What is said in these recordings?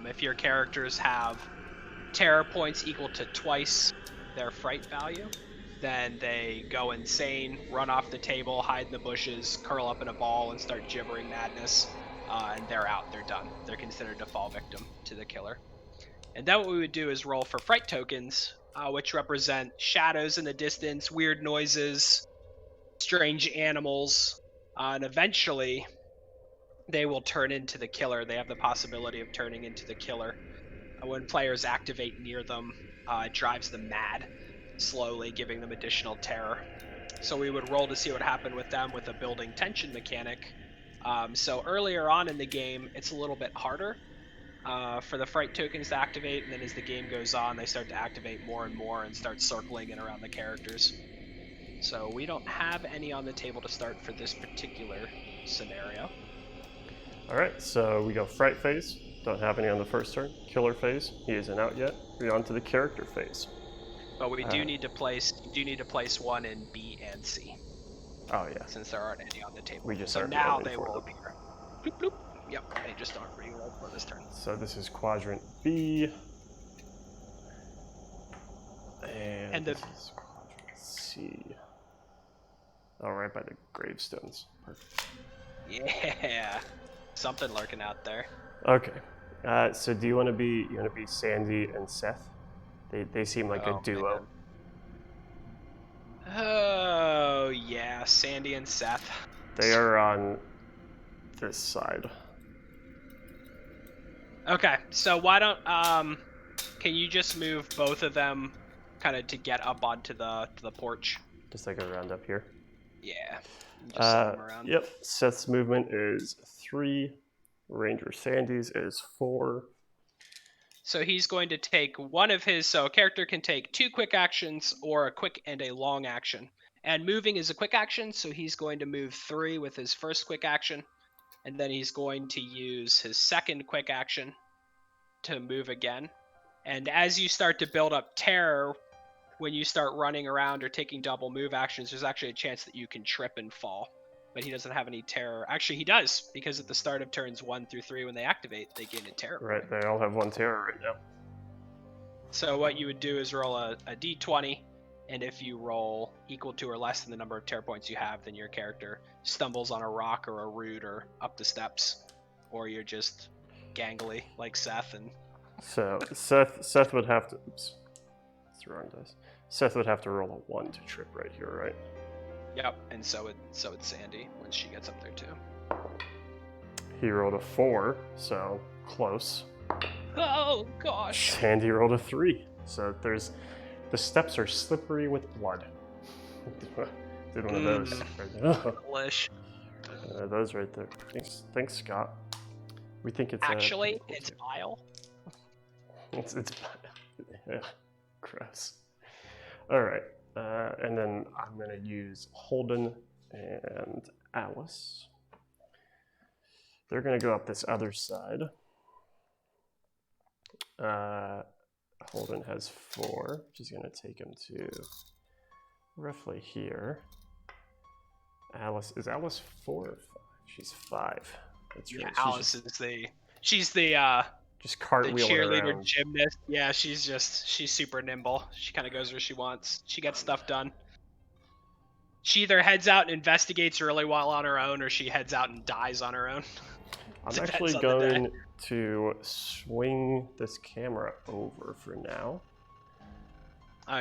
If your characters have terror points equal to twice their fright value, then they go insane, run off the table, hide in the bushes, curl up in a ball, and start gibbering madness. And they're out. They're done. They're considered a fall victim to the killer. And then what we would do is roll for fright tokens, which represent shadows in the distance, weird noises, strange animals, and eventually they will turn into the killer. They have the possibility of turning into the killer. When players activate near them, it drives them mad, slowly giving them additional terror. So we would roll to see what happened with them with a building tension mechanic. So earlier on in the game, it's a little bit harder for the fright tokens to activate, and then as the game goes on, they start to activate more and more and start circling in around the characters. So we don't have any on the table to start for this particular scenario. All right, so we go fright phase. Don't have any on the first turn. Killer phase. He isn't out yet. We're on to the character phase. But we do need to place one in B and C. Oh yeah. Since there aren't any on the table. We just so aren't now rolling they for will them. appear. Bloop, bloop. Yep, they just aren't re-rolled for this turn. So this is quadrant B. And this is quadrant C. All right, by the gravestones. Perfect. Yeah, something lurking out there. Okay. So do you want to be Sandy and Seth? They seem like a duo. Man. Oh yeah, Sandy and Seth. They are on this side. Okay, so why don't can you just move both of them kind of to get up onto the porch? Just like around up here. Yeah. Just set them around. Yep. Seth's movement is 3. Ranger Sandy's is 4. So he's going to take one of his. So a character can take 2 quick actions or a quick and a long action. And moving is a quick action, so he's going to move 3 with his first quick action. And then he's going to use his second quick action to move again. And as you start to build up terror, when you start running around or taking double move actions, there's actually a chance that you can trip and fall. But he doesn't have any terror. Actually, he does, because at the start of turns 1 through 3, when they activate, they gain a terror. Right, they all have 1 terror right now. So what you would do is roll a d20, and if you roll equal to or less than the number of terror points you have, then your character stumbles on a rock or a root or up the steps, or you're just gangly like Seth. And so Seth would have to. Oops, it's the wrong dice. Seth would have to roll a 1 to trip right here, right? Yep, and so it's Sandy when she gets up there too. He rolled a 4, so close. Oh gosh. Sandy rolled a 3, so the steps are slippery with blood. Did one of those right there. Delish. Those right there. Thanks, Scott. We think it's actually it's bile. It's yeah, gross. All right, and then I'm gonna use Holden and Alice. They're gonna go up this other side. Holden has 4, which is gonna take him to roughly here. Is Alice 4 or 5? She's 5. That's right. Yeah, Alice is she's the just cartwheeling the cheerleader around. Gymnast. Yeah, she's super nimble. She kind of goes where she wants. She gets stuff done. She either heads out and investigates really well on her own, or she heads out and dies on her own. I'm actually going to swing this camera over for now.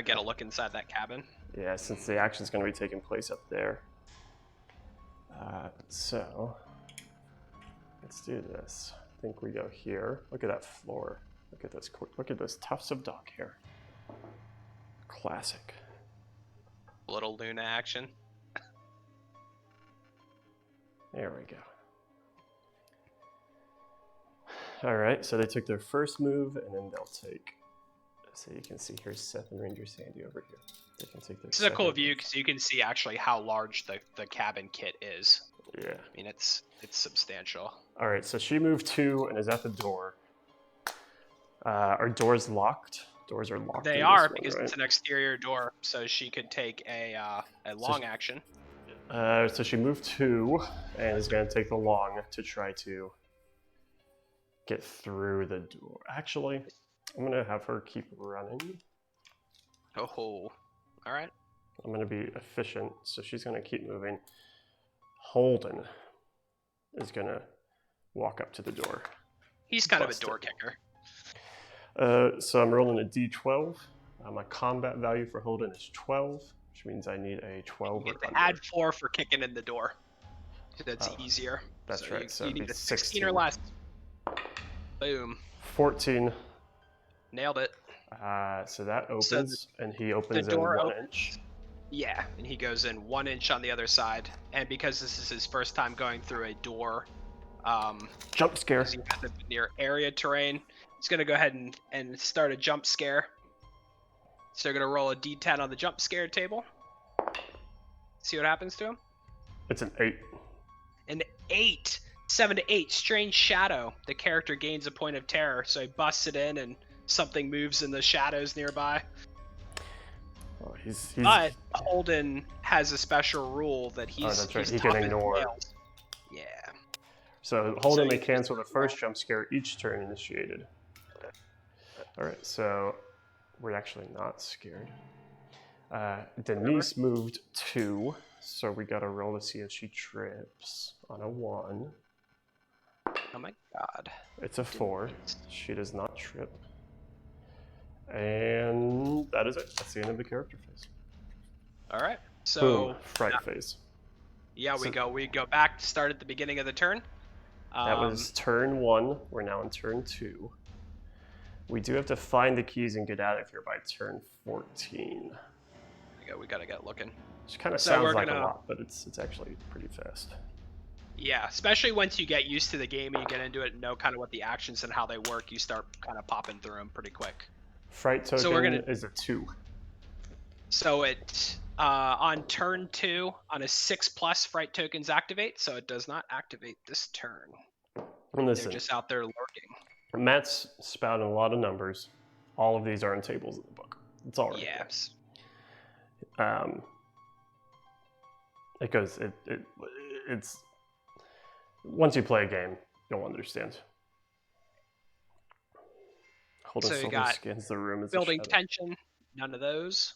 Get a look inside that cabin. Yeah, since the action's going to be taking place up there. So let's do this. I think we go here. Look at that floor. Look at this. Look at those tufts of dog hair. Classic. Little Luna action. There we go. All right, so they took their first move, and then they'll take. So you can see here's Seth and Ranger Sandy over here. They can take their. This is a cool view because you can see actually how large the cabin kit is. Yeah. I mean, it's substantial. All right, so she moved 2 and is at the door. Are doors locked? Doors are locked. They are because it's an exterior door, so she could take a long action. So she moved 2 and is going to take the long to try to get through the door. Actually, I'm gonna have her keep running. Oh, all right. I'm gonna be efficient, so she's gonna keep moving. Holden is gonna walk up to the door. He's kind of a door kicker. So I'm rolling a d12. My combat value for Holden is 12, which means I need a 12 You or get to under. add 4 for kicking in the door. That's easier. That's right. So you need a 16 16 or less. Boom. 14. Nailed it. So that opens, and he opens the door in 1 opens. inch. Yeah, and he goes in 1 inch on the other side. And because this is his first time going through a door, jump scare. he hasn't been near area terrain, he's gonna go ahead and start a jump scare. So you're gonna roll a d10 on the jump scare table. See what happens to him. It's an 8. An 8. 7 to 8. Strange shadow. The character gains a point of terror, so he busts it in and something moves in the shadows nearby. Oh, he's... But Holden has a special rule that he's, that's right. he's He tough can as ignore. nails. Yeah. So Holden may cancel the first jump scare each turn initiated. Alright, so we're actually not scared. Denise moved 2, so we gotta roll to see if she trips on a 1. Oh my god. It's a 4. She does not trip. And that is it. That's the end of the character phase. Alright. So boom, fright phase. Yeah, we go back to start at the beginning of the turn. That was turn 1. We're now in turn 2. We do have to find the keys and get out of here by turn 14. We gotta get looking. Which kind of sounds like a lot, but it's actually pretty fast. Yeah, especially once you get used to the game and you get into it and know kind of what the actions and how they work, you start kind of popping through them pretty quick. Fright token is a 2. So it on turn 2 on a 6+ fright tokens activate, so it does not activate this turn. And listen, they're just out there lurking. Matt's spouting a lot of numbers. All of these are in tables in the book. It's all right. Yes. It's once you play a game, you'll understand. So you got scans the room as building tension, none of those.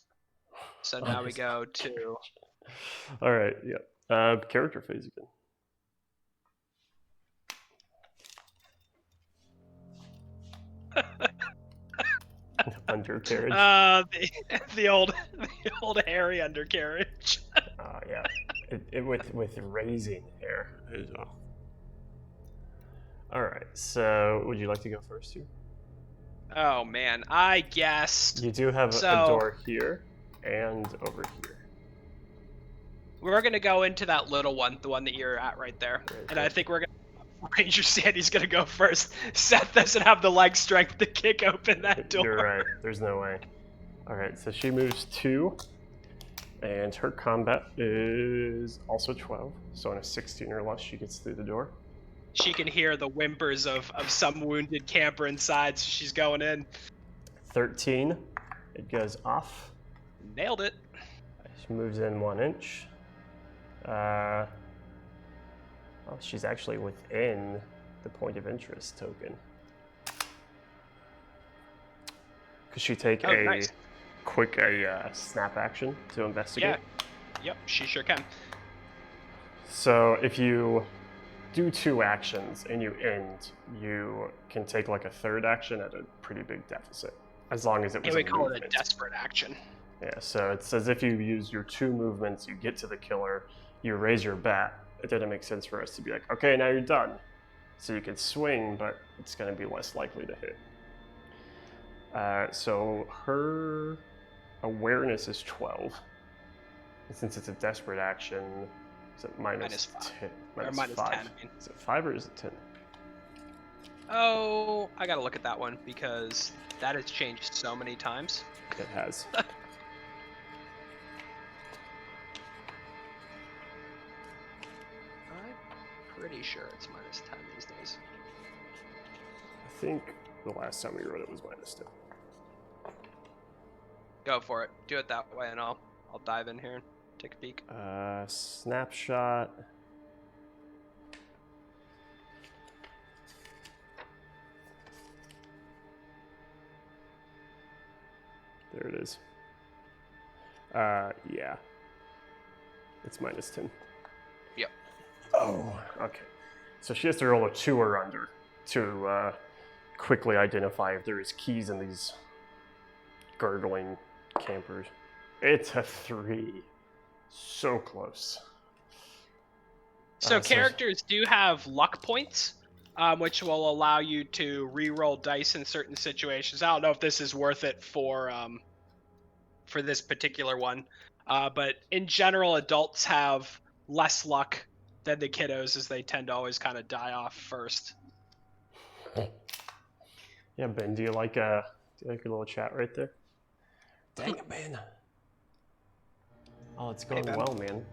So now we go to... All right, yeah. Character phase again. Undercarriage. The old hairy undercarriage. Yeah. With raising hair as well. All right. So, would you like to go first here? Oh man, I guess you do have a door here and over here. We're gonna go into that little one, the one that you're at right there, and I think we're gonna. Ranger Sandy's gonna go first. Seth doesn't have the leg strength to kick open that door. You're right. There's no way. All right, so she moves 2, and her combat is also 12. So on a 16 or less, she gets through the door. She can hear the whimpers of some wounded camper inside, so she's going in. 13. It goes off. Nailed it. She moves in 1 inch. Oh, she's actually within the point of interest token. Could she take quick snap action to investigate? Yeah. Yep, she sure can. So if you do 2 actions and you end, you can take like a 3rd action at a pretty big deficit, as long as it was we call it a desperate action. Yeah, so it's as if you use your 2 movements, you get to the killer, you raise your bat. It didn't make sense for us to be like, okay, now you're done. So you can swing, but it's going to be less likely to hit. So her awareness is 12. And since it's a desperate action, is it minus 10? Minus 5. 10. I mean. Is it 5 or is it 10? Oh, I got to look at that one because that has changed so many times. It has. Pretty sure it's minus 10 these days. I think the last time we wrote it was minus 10. Go for it. Do it that way, and I'll dive in here and take a peek. Snapshot. There it is. Yeah. It's -10. Yep. Oh, okay. So she has to roll a 2 or under to quickly identify if there is keys in these gurgling campers. It's a 3. So close. So characters do have luck points, which will allow you to re-roll dice in certain situations. I don't know if this is worth it for this particular one, but in general, adults have less luck than the kiddos, as they tend to always kind of die off first. Yeah, Ben, do you like your little chat right there? Dang it, Ben. Oh, it's going well, man.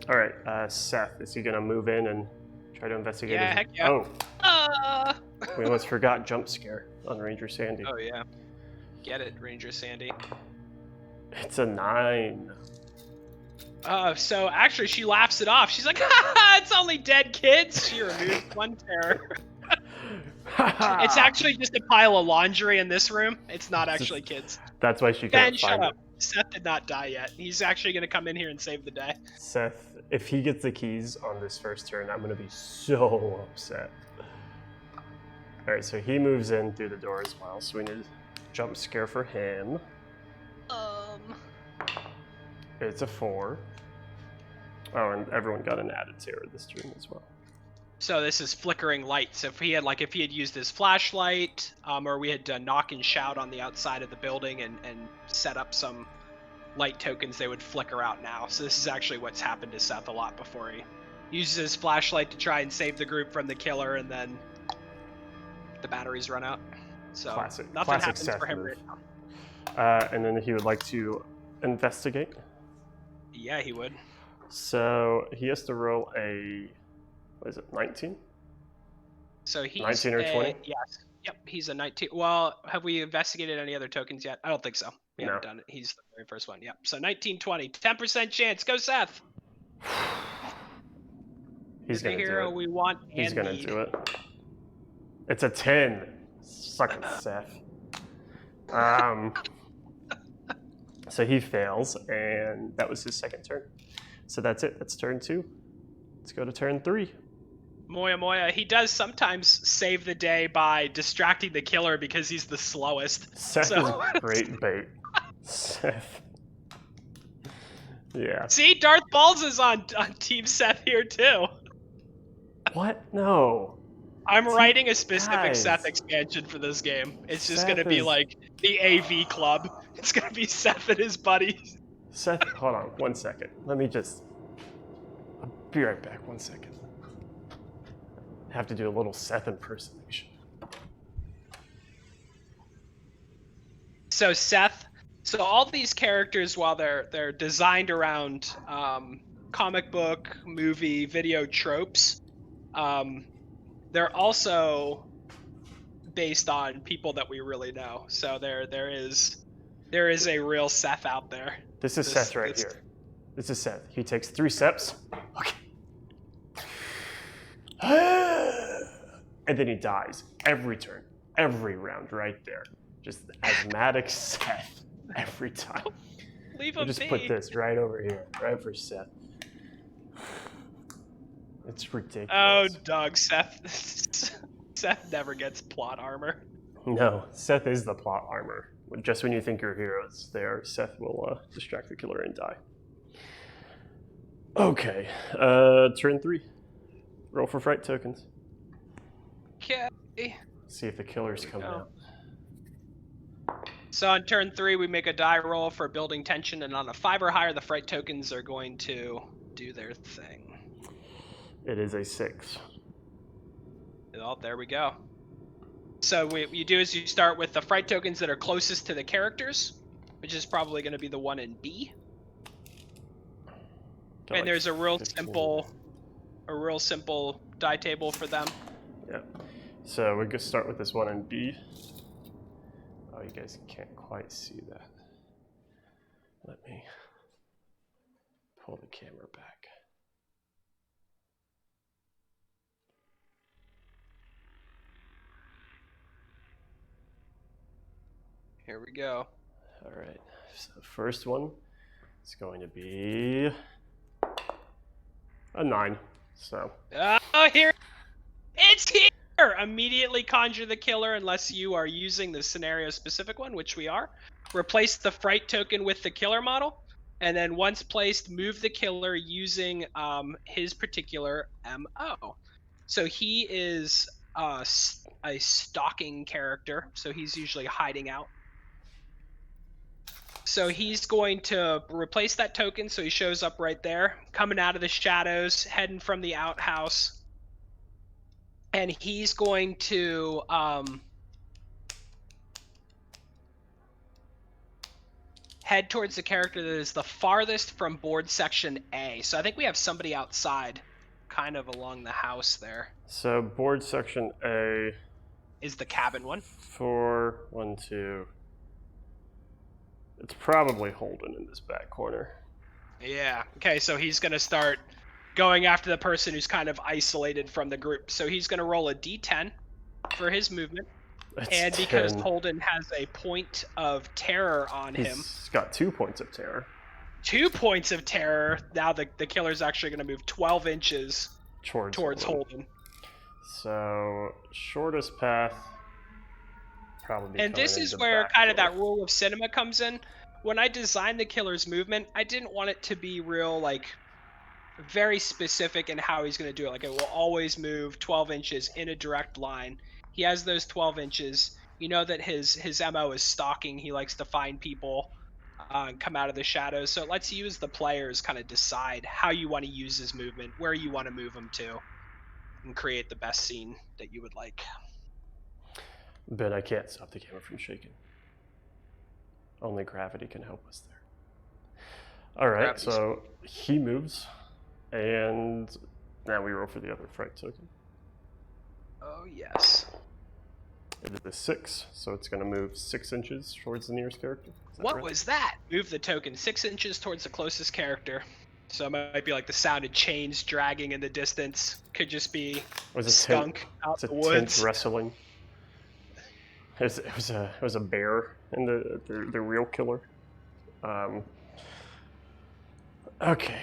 All right, Seth, is he gonna move in and try to investigate? Yeah, heck yeah. Oh, we almost forgot jump scare on Ranger Sandy. Oh yeah, get it, Ranger Sandy. It's a 9. So actually, she laughs it off. She's like, "Ha, it's only dead kids." She removes one terror. It's actually just a pile of laundry in this room. It's not actually kids. That's why she Ben, can't shut find up. it. Seth did not die yet. He's actually going to come in here and save the day. Seth, if he gets the keys on this first turn, I'm going to be so upset. All right, so he moves in through the door as well, so we need a jump scare for him. It's a 4. Oh, and everyone got an added terror this turn as well. So this is flickering lights. If he had used his flashlight, or we had done knock and shout on the outside of the building and set up some light tokens, they would flicker out now. So this is actually what's happened to Seth a lot before. He uses his flashlight to try and save the group from the killer, and then the batteries run out. So nothing happens Seth for him move. right now. And then he would like to investigate. Yeah, he would. So he has to roll a, what is it, 19? So he's 19 or 20? Yes. Yep, he's a 19. Well, have we investigated any other tokens yet? I don't think so. We haven't done it. He's the very first one. Yep. So 1920. 10% chance. Go, Seth. He's going to do it. We want He's going to do it. It's a 10. Suck it, Seth. So he fails, and that was his second turn. So that's it. That's turn 2. Let's go to turn 3. Moya. He does sometimes save the day by distracting the killer because he's the slowest. Seth is great bait. Seth. Yeah. See, Darth Balls is on Team Seth here too. What? No. I'm writing a specific Seth expansion for this game. It's just going to be like the AV club. It's going to be Seth and his buddies. Seth, hold on 1 second. Let me just... I'll be right back 1 second. I have to do a little Seth impersonation. So all these characters, while they're designed around comic book, movie, video tropes, they're also based on people that we really know. So there is a real Seth out there. This is Seth right here. This is Seth. He takes 3 steps. Okay. And then he dies every turn, every round right there. Just asthmatic Seth every time. Leave him we'll just be. Put this right over here, right for Seth. It's ridiculous. Oh, Doug, Seth never gets plot armor. No, Seth is the plot armor. Just when you think your hero's there, Seth will distract the killer and die. Okay, turn 3. Roll for fright tokens. Okay. See if the killer's coming out. So on turn 3, we make a die roll for building tension, and on a 5 or higher, the fright tokens are going to do their thing. It is a 6. Well, there we go. So what you do is you start with the fright tokens that are closest to the characters, which is probably going to be the one in B. And there's a real 15. simple die table for them. Yeah. So we can start with this one in B. Oh, you guys can't quite see that. Let me pull the camera back. Here we go. All right. So first one is going to be a 9. So. Oh, here it's here. Immediately conjure the killer unless you are using the scenario specific one, which we are. Replace the fright token with the killer model, and then once placed, move the killer using his particular MO. So he is a stalking character, so he's usually hiding out. So he's going to replace that token, so he shows up right there, coming out of the shadows, heading from the outhouse. And he's going to head towards the character that is the farthest from board section A. So I think we have somebody outside, kind of along the house there. So board section A is the cabin one. 4, 1, 2. It's probably Holden in this back corner. Yeah. Okay, so he's going to start going after the person who's kind of isolated from the group. So he's going to roll a d10 for his movement. It's and because 10. Holden has a point of terror on him. He's got 2 points of terror. 2 points of terror. Now the killer's actually going to move 12 inches towards Holden. So shortest path. Probably. And this is where kind of that rule of cinema comes in. When I designed the killer's movement, I didn't want it to be real, like, very specific in how he's going to do it. Like, it will always move 12 inches in a direct line. He has those 12 inches. You know that his MO is stalking. He likes to find people and come out of the shadows. So it lets you as the players kind of decide how you want to use his movement, where you want to move him to, and create the best scene that you would like. Ben, I can't stop the camera from shaking. Only gravity can help us there. All right, Gravity's so he moves, and now we roll for the other fright token. Oh, yes. It is a 6, so it's going to move 6 inches towards the nearest character. What was that? Move the token 6 inches towards the closest character. So it might be like the sound of chains dragging in the distance. Could just be a skunk out the woods. Tent wrestling. It was a bear in the real killer. Okay,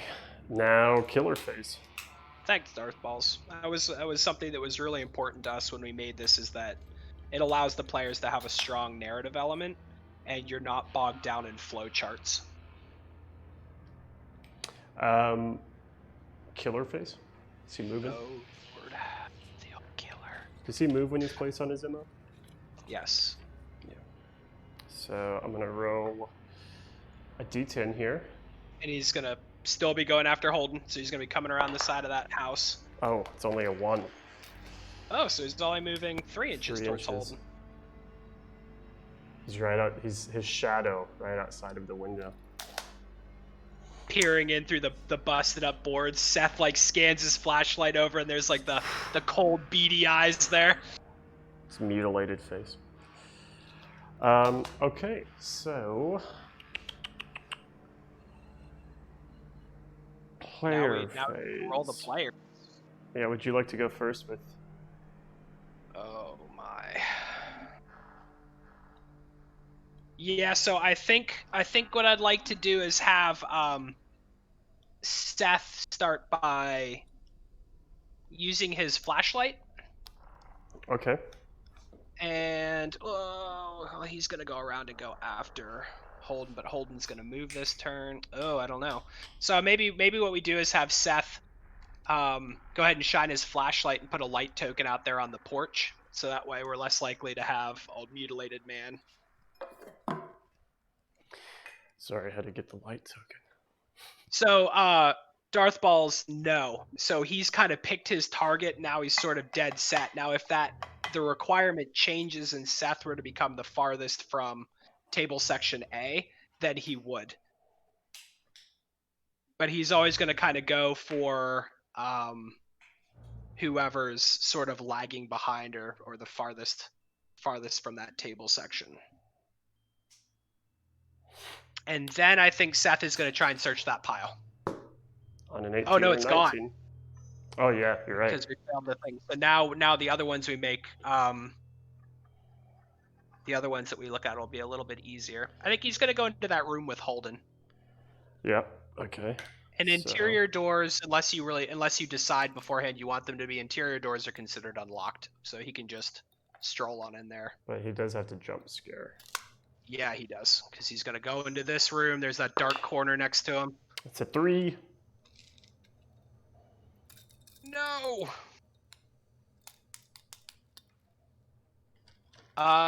now killer phase. Thanks, Darth Balls. That was something that was really important to us when we made this, is that it allows the players to have a strong narrative element, and you're not bogged down in flow charts. Killer phase? Is he moving? Oh, Lord. The old killer. Does he move when he's placed on his MO? Yes. Yeah. So I'm going to roll a d10 here. And he's going to still be going after Holden, so he's going to be coming around the side of that house. Oh, it's only a 1. Oh, so he's only moving 3 inches towards Holden. He's right out. His shadow right outside of the window. Peering in through the busted up boards. Seth like scans his flashlight over, and there's like the cold beady eyes there. It's mutilated face. Okay, so player now we roll the player. Yeah, would you like to go first with? Oh my. Yeah, so I think what I'd like to do is have Seth start by using his flashlight. Okay. And he's gonna go around and go after Holden, but Holden's gonna move this turn. Oh, I don't know. So maybe what we do is have Seth go ahead and shine his flashlight and put a light token out there on the porch, so that way we're less likely to have old mutilated man. Sorry, I had to get the light token. So Darth Balls, no. So he's kind of picked his target. Now he's sort of dead set. Now if the requirement changes and Seth were to become the farthest from table section A, then he would. But he's always going to kind of go for whoever's sort of lagging behind or the farthest from that table section. And then I think Seth is going to try and search that pile. On an 18 oh no, it's 19. gone. Oh yeah, you're right. Because we found the thing. So now the other ones we make. The other ones that we look at will be a little bit easier. I think he's going to go into that room with Holden. Yep. Okay. And So- interior doors, unless you decide beforehand you want them to be interior doors, are considered unlocked. So he can just stroll on in there. But he does have to jump scare. Yeah, he does, because he's going to go into this room. There's that dark corner next to him. It's a 3. No.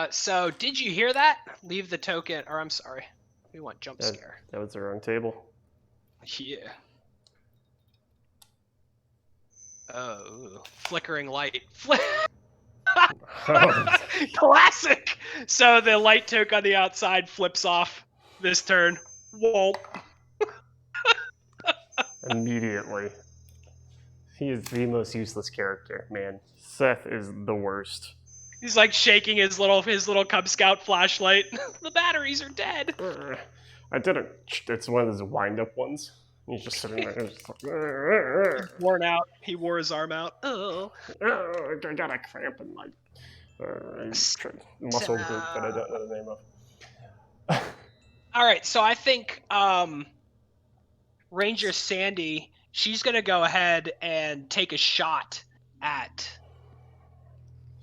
So did you hear that? Leave the token, or I'm sorry, we want jump scare. That was the wrong table. Yeah. Oh, flickering light. Classic. So the light toke on the outside flips off this turn. Whoa. Immediately. He is the most useless character, man. Seth is the worst. He's like shaking his little Cub Scout flashlight. The batteries are dead. I didn't. It's one of those wind-up ones. He's just sitting there. Just like, Worn out. He wore his arm out. Oh. I got a cramp in my muscle group that I don't know the name of. All right, so I think Ranger Sandy, she's gonna go ahead and take a shot at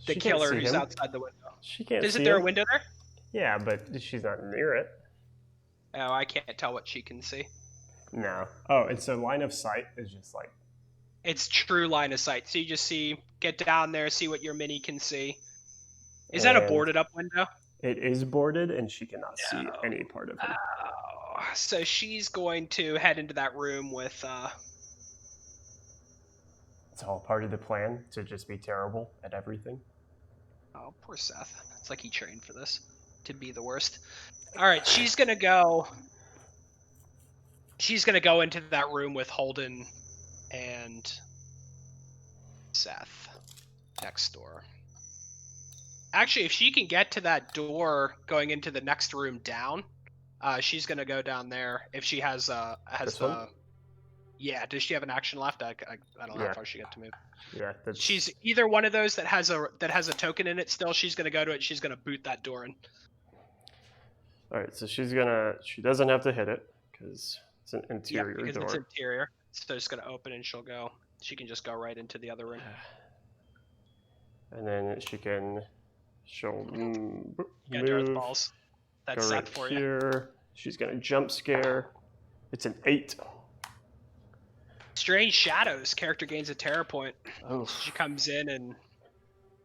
the killer who's outside the window. She can't. Isn't there a window there? Yeah, but she's not near it. Oh, I can't tell what she can see. No. Oh, and so line of sight is just like. It's true line of sight. So you just get down there, see what your mini can see. Is that a boarded up window? It is boarded, and she cannot see any part of him. Oh, so she's going to head into that room with. It's all part of the plan to just be terrible at everything. Oh, poor Seth. It's like he trained for this, to be the worst. All right, she's gonna go into that room with Holden and Seth next door. Actually, if she can get to that door going into the next room down, she's gonna go down there. If she has yeah. Does she have an action left? I don't know how far she got to move. Yeah. She's either one of those that has a token in it still. She's gonna go to it. She's gonna boot that door in. All right, so she doesn't have to hit it because it's an interior door. Because it's interior. So it's gonna open and she can just go right into the other room. And then she'll move. Balls. That's go set right for here. you. She's gonna jump scare. It's an 8. Strange shadows. Character gains a terror point. Oh. She comes in and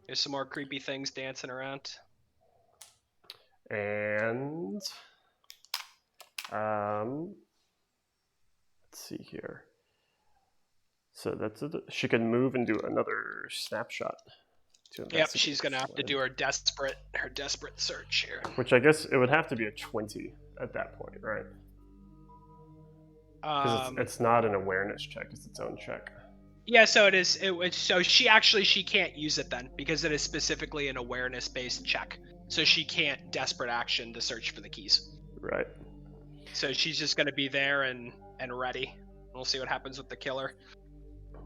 there's some more creepy things dancing around. And let's see here. So that's it. She can move and do another snapshot. Yep, she's gonna have to do her desperate search here. Which I guess it would have to be a 20 at that point, right? Because it's not an awareness check; it's its own check. Yeah, so it is. So she can't use it then because it is specifically an awareness-based check. So she can't desperate action to search for the keys. Right. So she's just gonna be there and ready. We'll see what happens with the killer.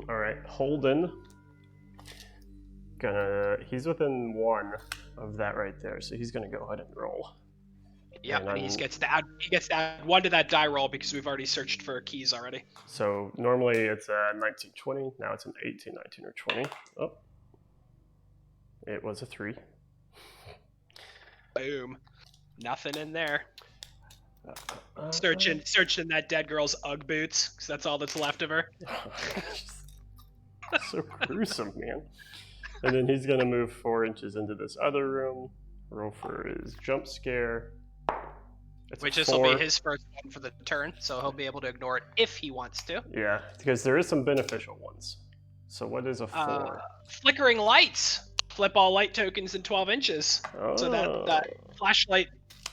All right, Holden. He's within 1 of that right there, so he's gonna go ahead and roll. Yeah, and he gets to add 1 to that die roll because we've already searched for keys already. So normally it's a 19, 20. Now it's an 18, 19, or 20. Oh, it was a 3. Boom, nothing in there. Searching that dead girl's UGG boots because that's all that's left of her. So gruesome, man. And then he's gonna move 4 inches into this other room. Roll for his jump scare. Which this will be his first one for the turn, so he'll be able to ignore it if he wants to. Yeah, because there is some beneficial ones. So what is a 4? Flickering lights. Flip all light tokens in 12 inches. Oh. So that flashlight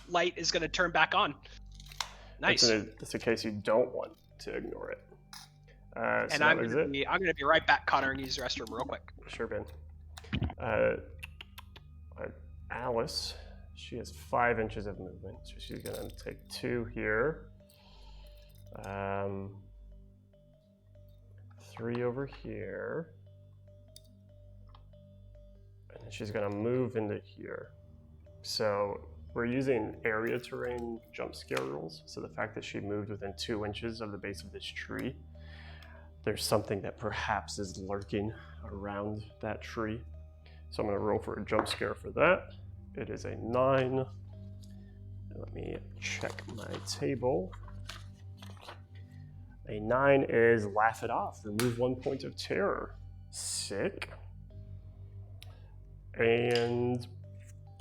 light is going to turn back on. Nice. That's in case you don't want to ignore it. And I'm going to be right back, Connor, and use the restroom real quick. Sure, Ben. Alice, she has 5 inches of movement, so she's going to take 2 here. 3 over here. And then she's going to move into here. So we're using area terrain jump scare rules. So the fact that she moved within 2 inches of the base of this tree, there's something that perhaps is lurking around that tree. So I'm going to roll for a jump scare for that. It is a 9. Let me check my table. A 9 is laugh it off. Remove 1 point of terror. Sick. And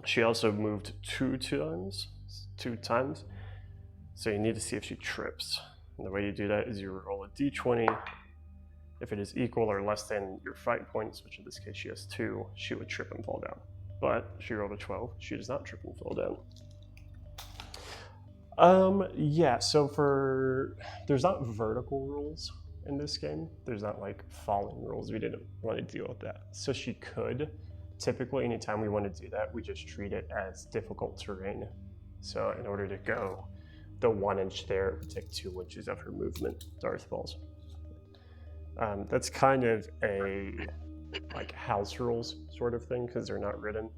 she also moved 2 times. So you need to see if she trips. And the way you do that is you roll a d20. If it is equal or less than your fight points, which in this case she has 2, she would trip and fall down. But she rolled a 12. She does not trip and fall down. Yeah, so there's not vertical rules in this game. There's not like falling rules. We didn't want to deal with that. So she could. Typically, anytime we want to do that, we just treat it as difficult terrain. So in order to go the 1 inch there, it would take 2 inches of her movement, Darth Balls. That's kind of a like house rules sort of thing because they're not written.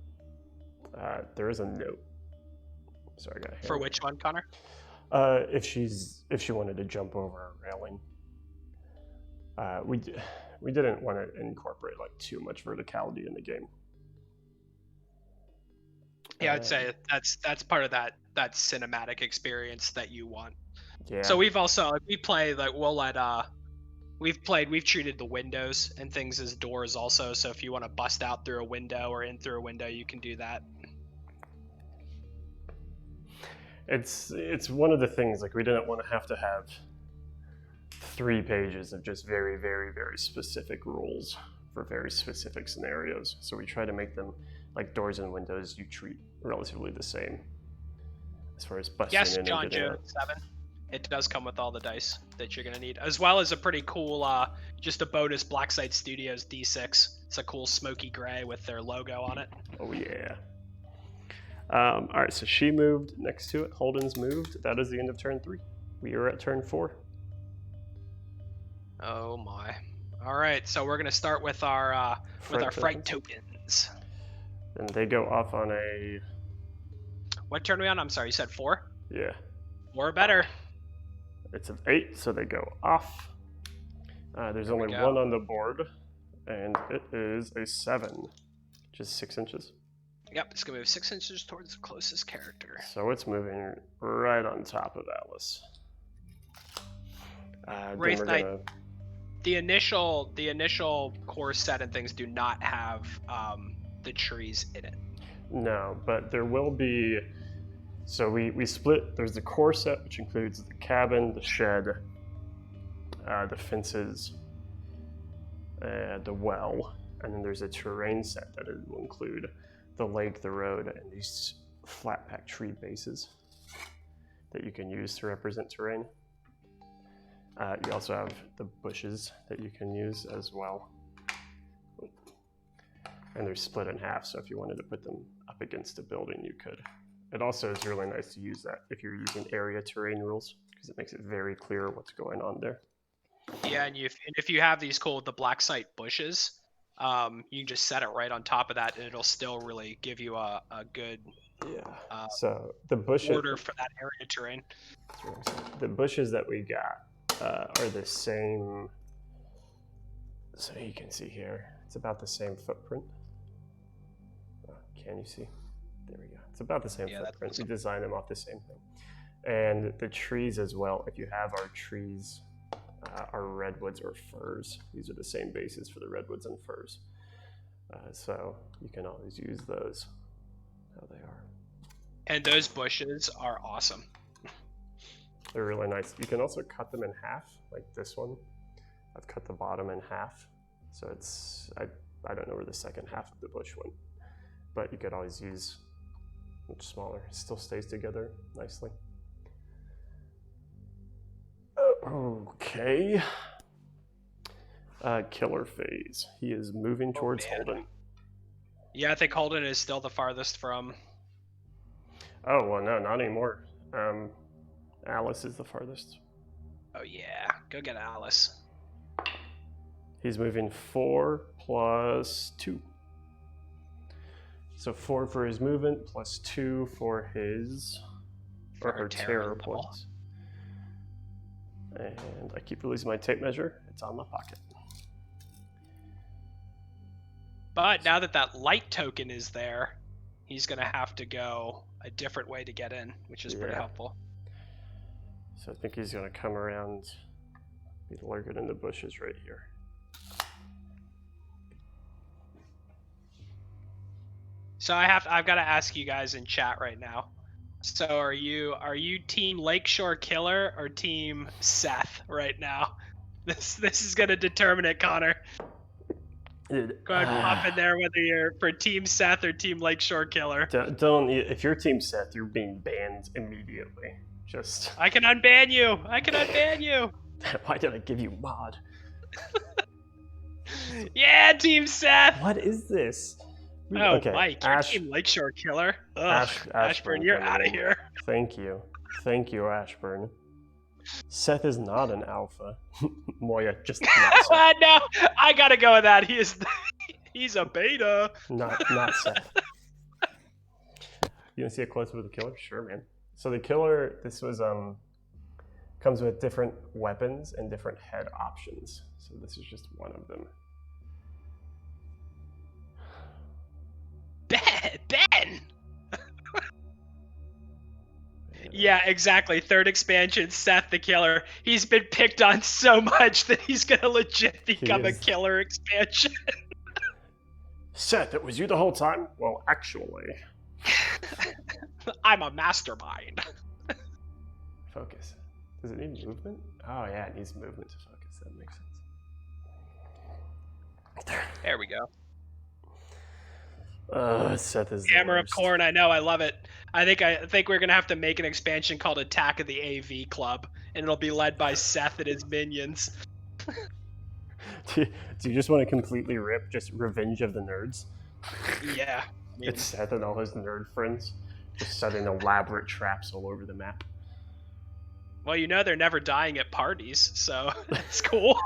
There is a note. Sorry, I got For which one, Connor? If she wanted to jump over a railing. We didn't want to incorporate like too much verticality in the game. Yeah, I'd say that's part of that cinematic experience that you want. Yeah. So we've also we play like we'll let we've treated the windows and things as doors also. So if you want to bust out through a window or in through a window, you can do that. It's one of the things, like we didn't want to have 3 pages of just very, very, very specific rules for very specific scenarios. So we try to make them like doors and windows you treat relatively the same as far as busting yes, in and John getting Joe out. 7. It does come with all the dice that you're gonna need, as well as a pretty cool just a bonus Blacksite Studios D6. It's a cool smoky gray with their logo on it. Oh yeah. All right, so she moved next to it. Holden's moved. That is the end of turn 3. We are at turn 4. Oh my! All right, so we're gonna start with our fright tokens. And they go off on a. What turn are we on? I'm sorry, you said 4. Yeah. 4 or better. It's an 8, so they go off. There's There we only go. 1 on the board, and it is a 7, just 6 inches. Yep, it's gonna move 6 inches towards the closest character. So it's moving right on top of Alice. Wraith Knight. The initial core set and things do not have the trees in it. No, but there will be. So we split. There's the core set, which includes the cabin, the shed, the fences, the well, and then there's a terrain set that will include the lake, the road, and these flat pack tree bases that you can use to represent terrain. You also have the bushes that you can use as well. And they're split in half, so if you wanted to put them up against a building, you could. It also is really nice to use that if you're using area terrain rules, because it makes it very clear what's going on there. Yeah, and if you have these the Blacksite bushes, you can just set it right on top of that, and it'll still really give you a good so the bushes order for that area terrain. The bushes that we got are the same. So you can see here, it's about the same footprint. Can you see? There we go. It's about the same footprint. We designed them off the same thing. And the trees as well, if you have our trees, are redwoods or firs. These are the same bases for the redwoods and firs. So you can always use those how they are. And those bushes are awesome. They're really nice. You can also cut them in half, like this one. I've cut the bottom in half. So it's, I don't know where the second half of the bush went, but you could always use much smaller. It still stays together nicely. Okay. Killer phase. He is moving towards Holden. Yeah, I think Holden is still the farthest from. Oh, well, no, not anymore. Alice is the farthest. Oh, yeah. Go get Alice. He's moving 4 plus 2. So 4 for his movement, plus 2 for his or her terror points. And I keep releasing my tape measure. It's on my pocket. But now that that light token is there, he's going to have to go a different way to get in, which is pretty helpful. So I think he's going to come around, be lurking in the bushes right here. So I've got to ask you guys in chat right now. So are you team Lakeshore Killer or team Seth right now? This is going to determine it, Connor. Dude, Go ahead and pop in there whether you're for team Seth or team Lakeshore Killer. Don't if you're team Seth, you're being banned immediately. Just I can unban you. I can unban you. Why did I give you mod? Yeah, team Seth. What is this? Oh, okay. Mike, you're team Lakeshore Killer. Ugh, Ashburn, you're out of here. Thank you, Ashburn. Seth is not an alpha. Moya just. No, I gotta go with that. He's a beta. Not Seth. You wanna see a close-up of the killer? Sure, man. So the killer, this was comes with different weapons and different head options. So this is just one of them. Ben! Yeah, exactly. Third expansion, Seth the Killer. He's been picked on so much that he's gonna legit become a killer expansion. Seth, it was you the whole time? Well, actually. I'm a mastermind. Focus. Does it need movement? Oh yeah, it needs movement to focus. That makes sense. There we go. Seth is Hammer of Corn. I know. I love it. I think we're gonna have to make an expansion called Attack of the AV Club, and it'll be led by Seth and his minions. Do you just want to completely rip just Revenge of the Nerds? Yeah. It's Seth and all his nerd friends just setting elaborate traps all over the map. Well, you know they're never dying at parties, so that's cool.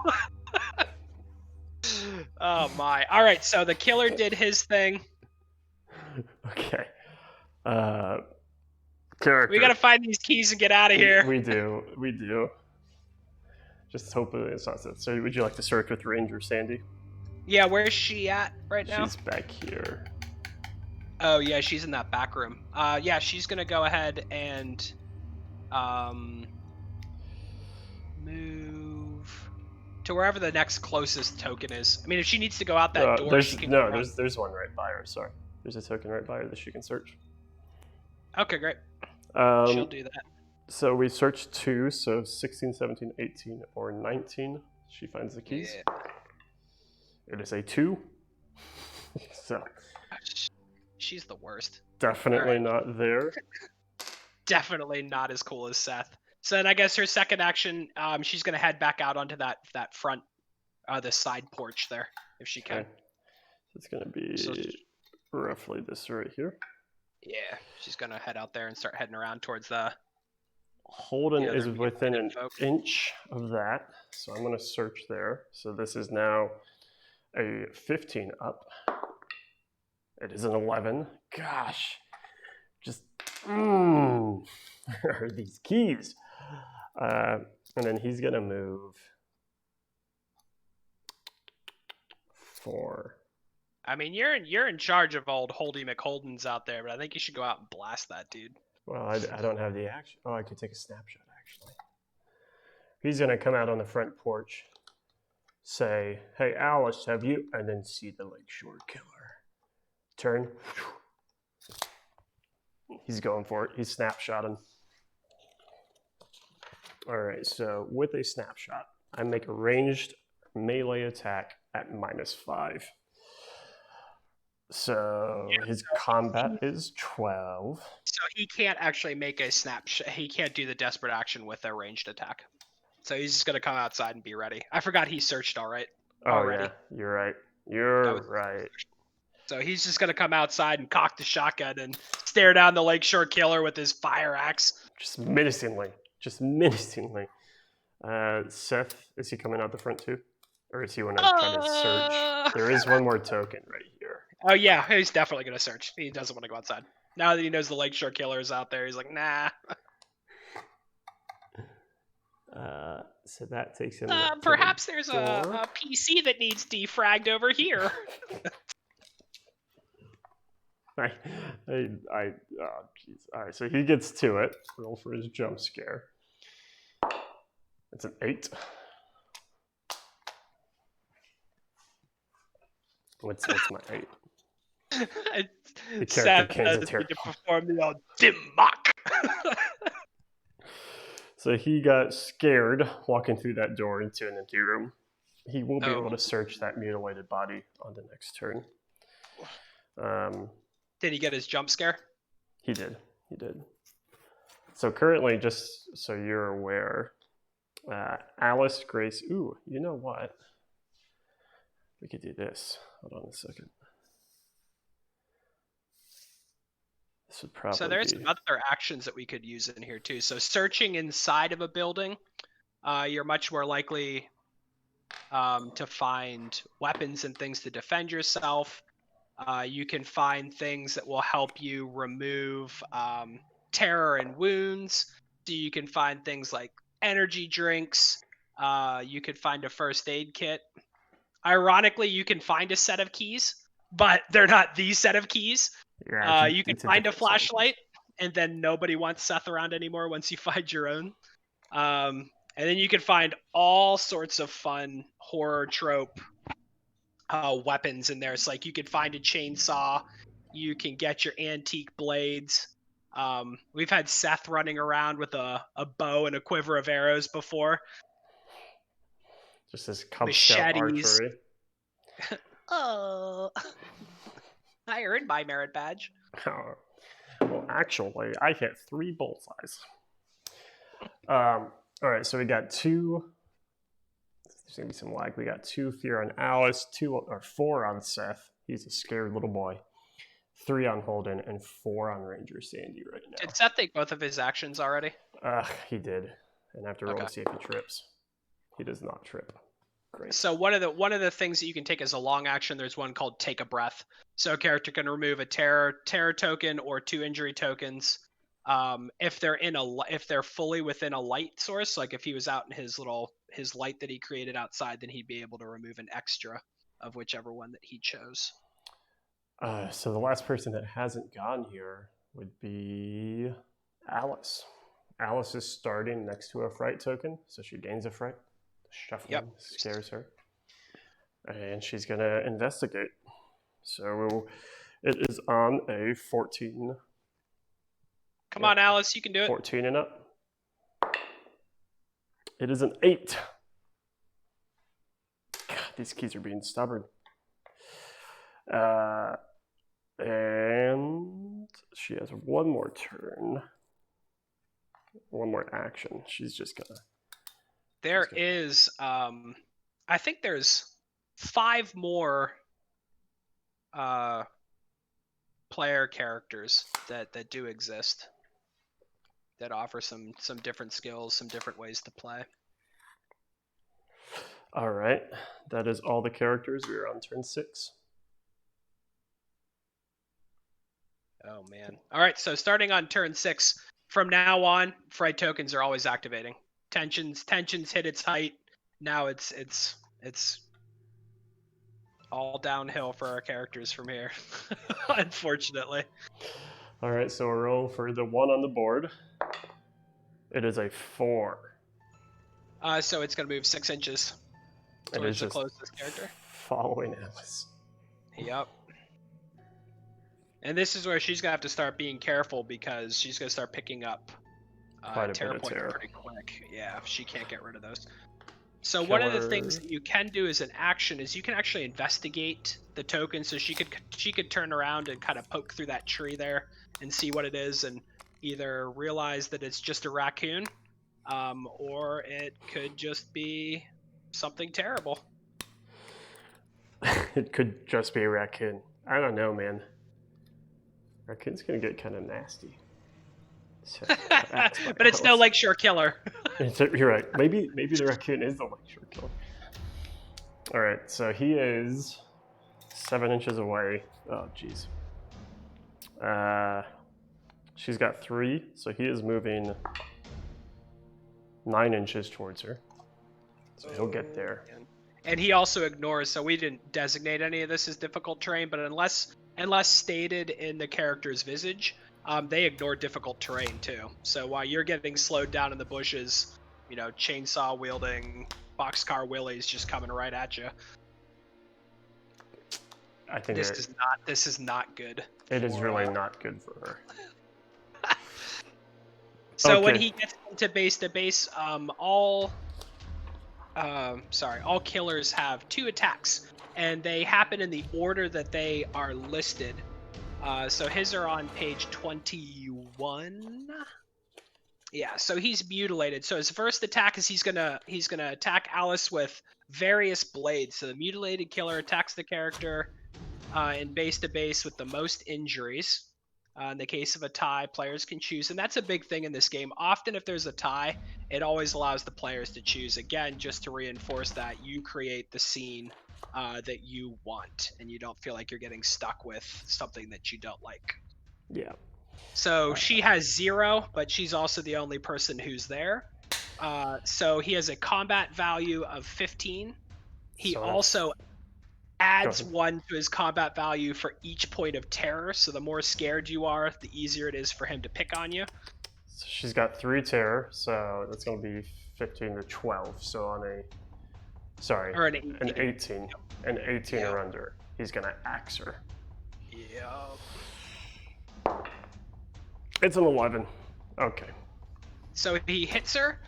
Oh my. All right, so the killer did his thing. Okay. Character. We gotta find these keys and get out of here. We do. Just hoping it's not Seth. So would you like to search with Ranger Sandy? Yeah, where's she at right now? She's back here. Oh yeah, she's in that back room. Yeah, she's gonna go ahead and move to wherever the next closest token is. I mean, if she needs to go out that door, she can. There's one right by her. Sorry, there's a token right by her that she can search. Okay, great. She'll do that. So we searched 2, so 16, 17, 18, or 19. She finds the keys. Yeah. It is a 2. So. She's the worst. Definitely not there. Definitely not as cool as Seth. So then I guess her second action, she's going to head back out onto that front, the side porch there, if she can. Okay. It's going to be roughly this right here. Yeah, she's going to head out there and start heading around towards the... Holden is within an inch of that, so I'm going to search there. So this is now a 15 up. It is an 11. Gosh, just where are these keys? And then he's gonna move 4. I mean, you're in charge of old Holdy McHoldens out there, but I think you should go out and blast that dude. Well, I don't have the action. Oh, I could take a snapshot actually. He's gonna come out on the front porch, say, "Hey, Alice, have you?" And then see the Lakeshore Killer. Turn. He's going for it. He's snapshotting. All right, so with a snapshot, I make a ranged melee attack at -5. So his combat is 12. So he can't actually make a snapshot. He can't do the desperate action with a ranged attack. So he's just going to come outside and be ready. I forgot he searched already. Oh, yeah, you're right. You're right. So he's just going to come outside and cock the shotgun and stare down the Lakeshore Killer with his fire axe. Just menacingly. Seth, is he coming out the front too? Or is he want to try to search? There is one more token right here. Oh yeah, he's definitely gonna search. He doesn't want to go outside. Now that he knows the Lakeshore Killer is out there, he's like, nah. So that takes him to Perhaps the there's door. a PC that needs defragged over here. Oh, jeez. All right, so he gets to it. Roll for his jump scare. It's an 8. What's my 8? The character Seth gains a doesn't terror. need to perform the old dim mock. So he got scared walking through that door into an empty room. He will be able Oh. to search that mutilated body on the next turn. Did he get his jump scare? He did. So currently, just so you're aware, Alice, Grace. Ooh, you know what? We could do this. Hold on a second. This would probably So there's some other actions that we could use in here too. So searching inside of a building, you're much more likely to find weapons and things to defend yourself. You can find things that will help you remove terror and wounds. So you can find things like energy drinks. You could find a first aid kit. Ironically, you can find a set of keys, but they're not the set of keys. You can find a flashlight, and then nobody wants Seth around anymore once you find your own. And then you can find all sorts of fun horror trope weapons in there. It's like you could find a chainsaw, you can get your antique blades. We've had Seth running around with a bow and a quiver of arrows before. Just this Cub Scout archery. Oh, I earned my merit badge. Well, actually, I hit 3 bullseyes. All right, so we got 2. There's gonna be some lag. We got 2 fear on Alice, 4 on Seth. He's a scared little boy. 3 on Holden, and 4 on Ranger Sandy right now. Did Seth take both of his actions already? He did. And I have to roll to see if he trips. He does not trip. Great. So one of the things that you can take as a long action, there's one called Take a Breath. So a character can remove a terror token or 2 injury tokens. If they're fully within a light source, like if he was out in his light that he created outside, then he'd be able to remove an extra of whichever one that he chose. So the last person that hasn't gone here would be Alice. Alice is starting next to a fright token, so she gains a fright. Shuffling scares her. And she's going to investigate. So it is on a 14. Come on, Alice, you can do it. 14 and up. It is an 8. God, these keys are being stubborn. And she has one more turn. One more action. She's just going to... I think there's 5 more player characters that do exist that offer some different skills, some different ways to play. All right, that is all the characters. We are on turn 6. Oh man! All right, so starting on turn 6, from now on, fright tokens are always activating. Tensions hit its height. Now it's all downhill for our characters from here, unfortunately. All right, so we'll roll for the 1 on the board. It is a 4. So it's going to move 6 inches. It is to close this character. Following Alice. Yep. And this is where she's going to have to start being careful because she's going to start picking up terror points pretty quick. Yeah, she can't get rid of those. So one of the things that you can do as an action is you can actually investigate the token. So she could turn around and kind of poke through that tree there and see what it is, and either realize that it's just a raccoon, or it could just be something terrible. It could just be a raccoon. I don't know, man. Raccoon's gonna get kind of nasty. So, but it's no Lakeshore Killer. You're right. Maybe the raccoon is the Lakeshore Killer. All right, so he is 7 inches away. Oh, jeez. She's got 3, so he is moving 9 inches towards her. So he'll get there. And he also ignores, so we didn't designate any of this as difficult terrain, but unless stated in the character's visage, they ignore difficult terrain too. So while you're getting slowed down in the bushes, chainsaw wielding, boxcar Willie's just coming right at you. I think this is not good. It is really not good for her. So when he gets into base to base, all killers have 2 attacks, and they happen in the order that they are listed. So his are on page 21. Yeah, so he's mutilated. So his first attack is he's gonna attack Alice with various blades. So the mutilated killer attacks the character in base to base with the most injuries. In the case of a tie, players can choose, and that's a big thing in this game. Often if there's a tie, it always allows the players to choose. Again, just to reinforce that you create the scene that you want, and you don't feel like you're getting stuck with something that you don't like. Yeah. So she has 0, but she's also the only person who's there. So he has a combat value of 15. He also adds 1 to his combat value for each point of terror. So the more scared you are, the easier it is for him to pick on you. So she's got 3 terror, so that's going to be 15 to 12. So on an 18. An 18 or under, he's going to axe her. Yep. It's an 11. Okay. So he hits her.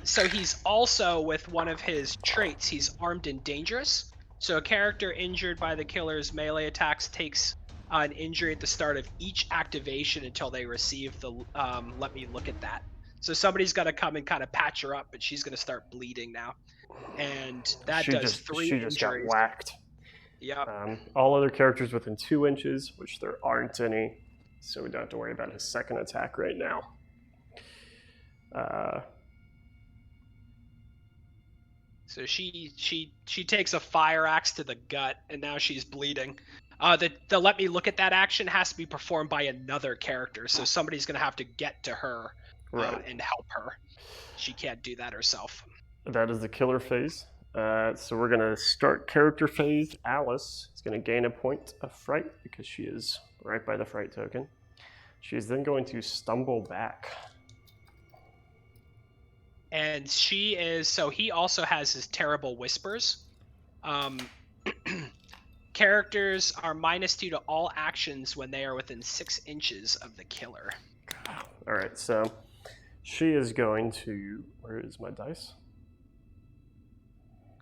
So he's also, with one of his traits, he's armed and dangerous. So a character injured by the killer's melee attacks takes an injury at the start of each activation until they receive the let me look at that. So somebody's got to come and kind of patch her up, but she's going to start bleeding now. And that does 3 injuries. She just got whacked. Yeah. All other characters within 2 inches, which there aren't any, so we don't have to worry about his second attack right now. So she takes a fire axe to the gut, and now she's bleeding. The let me look at that action has to be performed by another character, so somebody's going to have to get to her and help her. She can't do that herself. That is the killer phase. So we're going to start character phase. Alice is going to gain a point of fright because she is right by the fright token. She is then going to stumble back. And she is, so he also has his terrible whispers. Characters are -2 to all actions when they are within 6 inches of the killer. All right, so she is going to, where is my dice?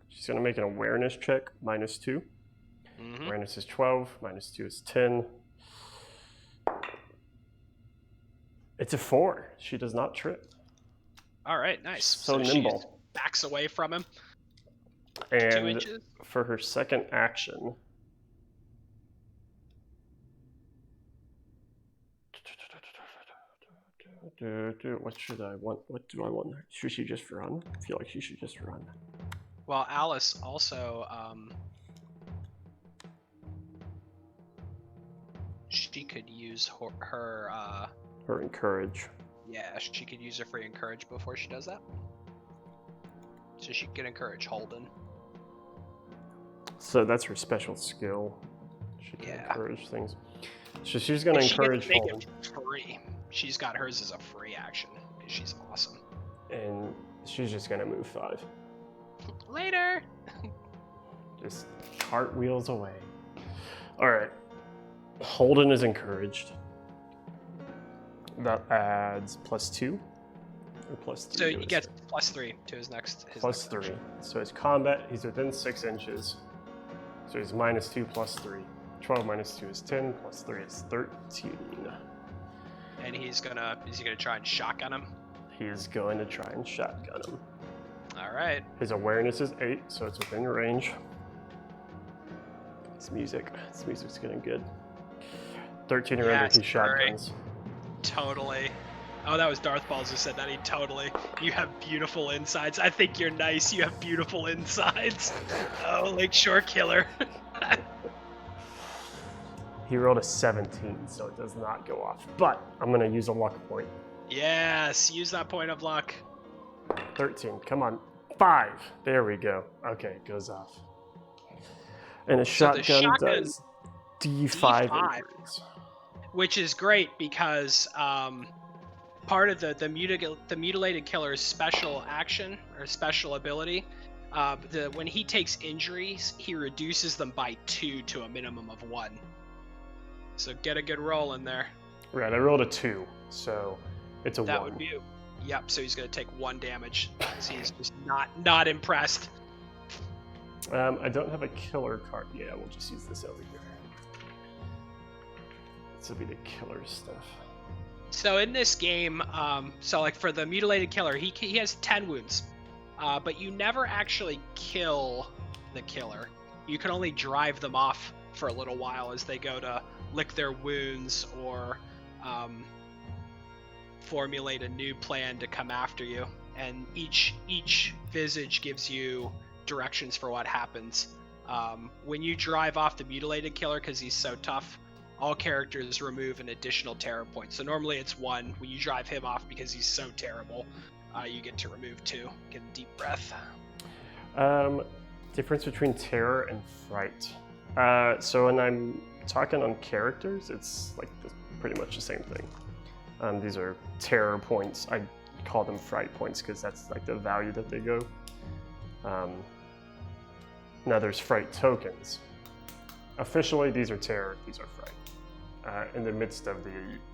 She's going to make an awareness check, -2. Mm-hmm. Awareness is 12, -2 is 10. It's a 4. She does not trip. All right, nice. So nimble. She backs away from him. And 2 inches. For her second action, what should I want? What do I want? Should she just run? I feel like she should just run. Well, Alice also, she could use her encourage. Yeah, she could use her free encourage before she does that. So she can encourage Holden. So that's her special skill. She can encourage things. So she's going to encourage Holden. It free. She's got hers as a free action because she's awesome. And she's just going to move 5. Later. Just cartwheels away. All right. Holden is encouraged. That adds +2 or +3. So he gets +3 to his next. +3. Action. So his combat, he's within 6 inches. So he's -2 +3. 12 -2 is 10. +3 is 13. And is he gonna try and shotgun him? He is going to try and shotgun him. All right. His awareness is 8, so it's within range. This music's getting good. 13 or under, he shotguns. Totally. Oh, that was Darth Balls who said that. He totally. You have beautiful insides. I think you're nice. You have beautiful insides. Oh, Lakeshore Killer. He rolled a 17, so it does not go off. But I'm going to use a luck point. Yes, use that point of luck. 13. Come on. 5. There we go. Okay, it goes off. And a shotgun does D5 injuries. Which is great because part of the mutilated killer's special action or special ability, when he takes injuries, he reduces them by 2 to a minimum of 1. So get a good roll in there. Right, I rolled a 2, so it's a 1. That would be, yep. So he's gonna take 1 damage because he's just not impressed. I don't have a killer card. Yeah, we'll just use this over here. This will be the killer stuff. So in this game, so like for the mutilated killer, he has 10 wounds, but you never actually kill the killer. You can only drive them off for a little while as they go to lick their wounds or formulate a new plan to come after you. And each visage gives you directions for what happens. When you drive off the mutilated killer, because he's so tough, all characters remove an additional terror point. So normally it's 1. When you drive him off because he's so terrible, you get to remove 2. Get a deep breath. Difference between terror and fright. So when I'm talking on characters, it's like pretty much the same thing. These are terror points. I call them fright points because that's like the value that they go. Now there's fright tokens. Officially, these are terror, these are fright. In the midst of the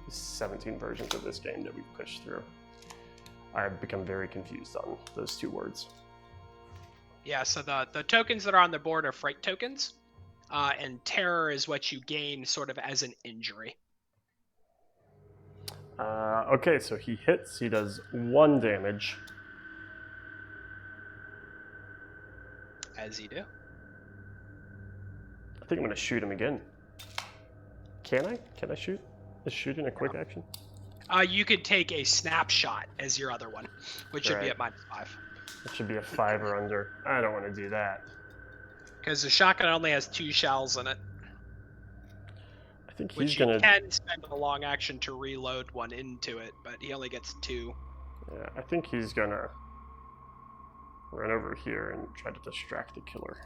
17 versions of this game that we've pushed through, I've become very confused on those 2 words. Yeah, so the tokens that are on the board are fright tokens, and terror is what you gain sort of as an injury. Okay, so he hits, he does 1 damage. As you do. I think I'm going to shoot him again. Can I? Can I shoot? Is shooting a quick action? You could take a snapshot as your other one, which would be at -5. It should be a 5 or under. I don't want to do that. Because the shotgun only has 2 shells in it. I think he's going to... You can spend a long action to reload 1 into it, but he only gets 2. Yeah, I think he's going to run over here and try to distract the killer.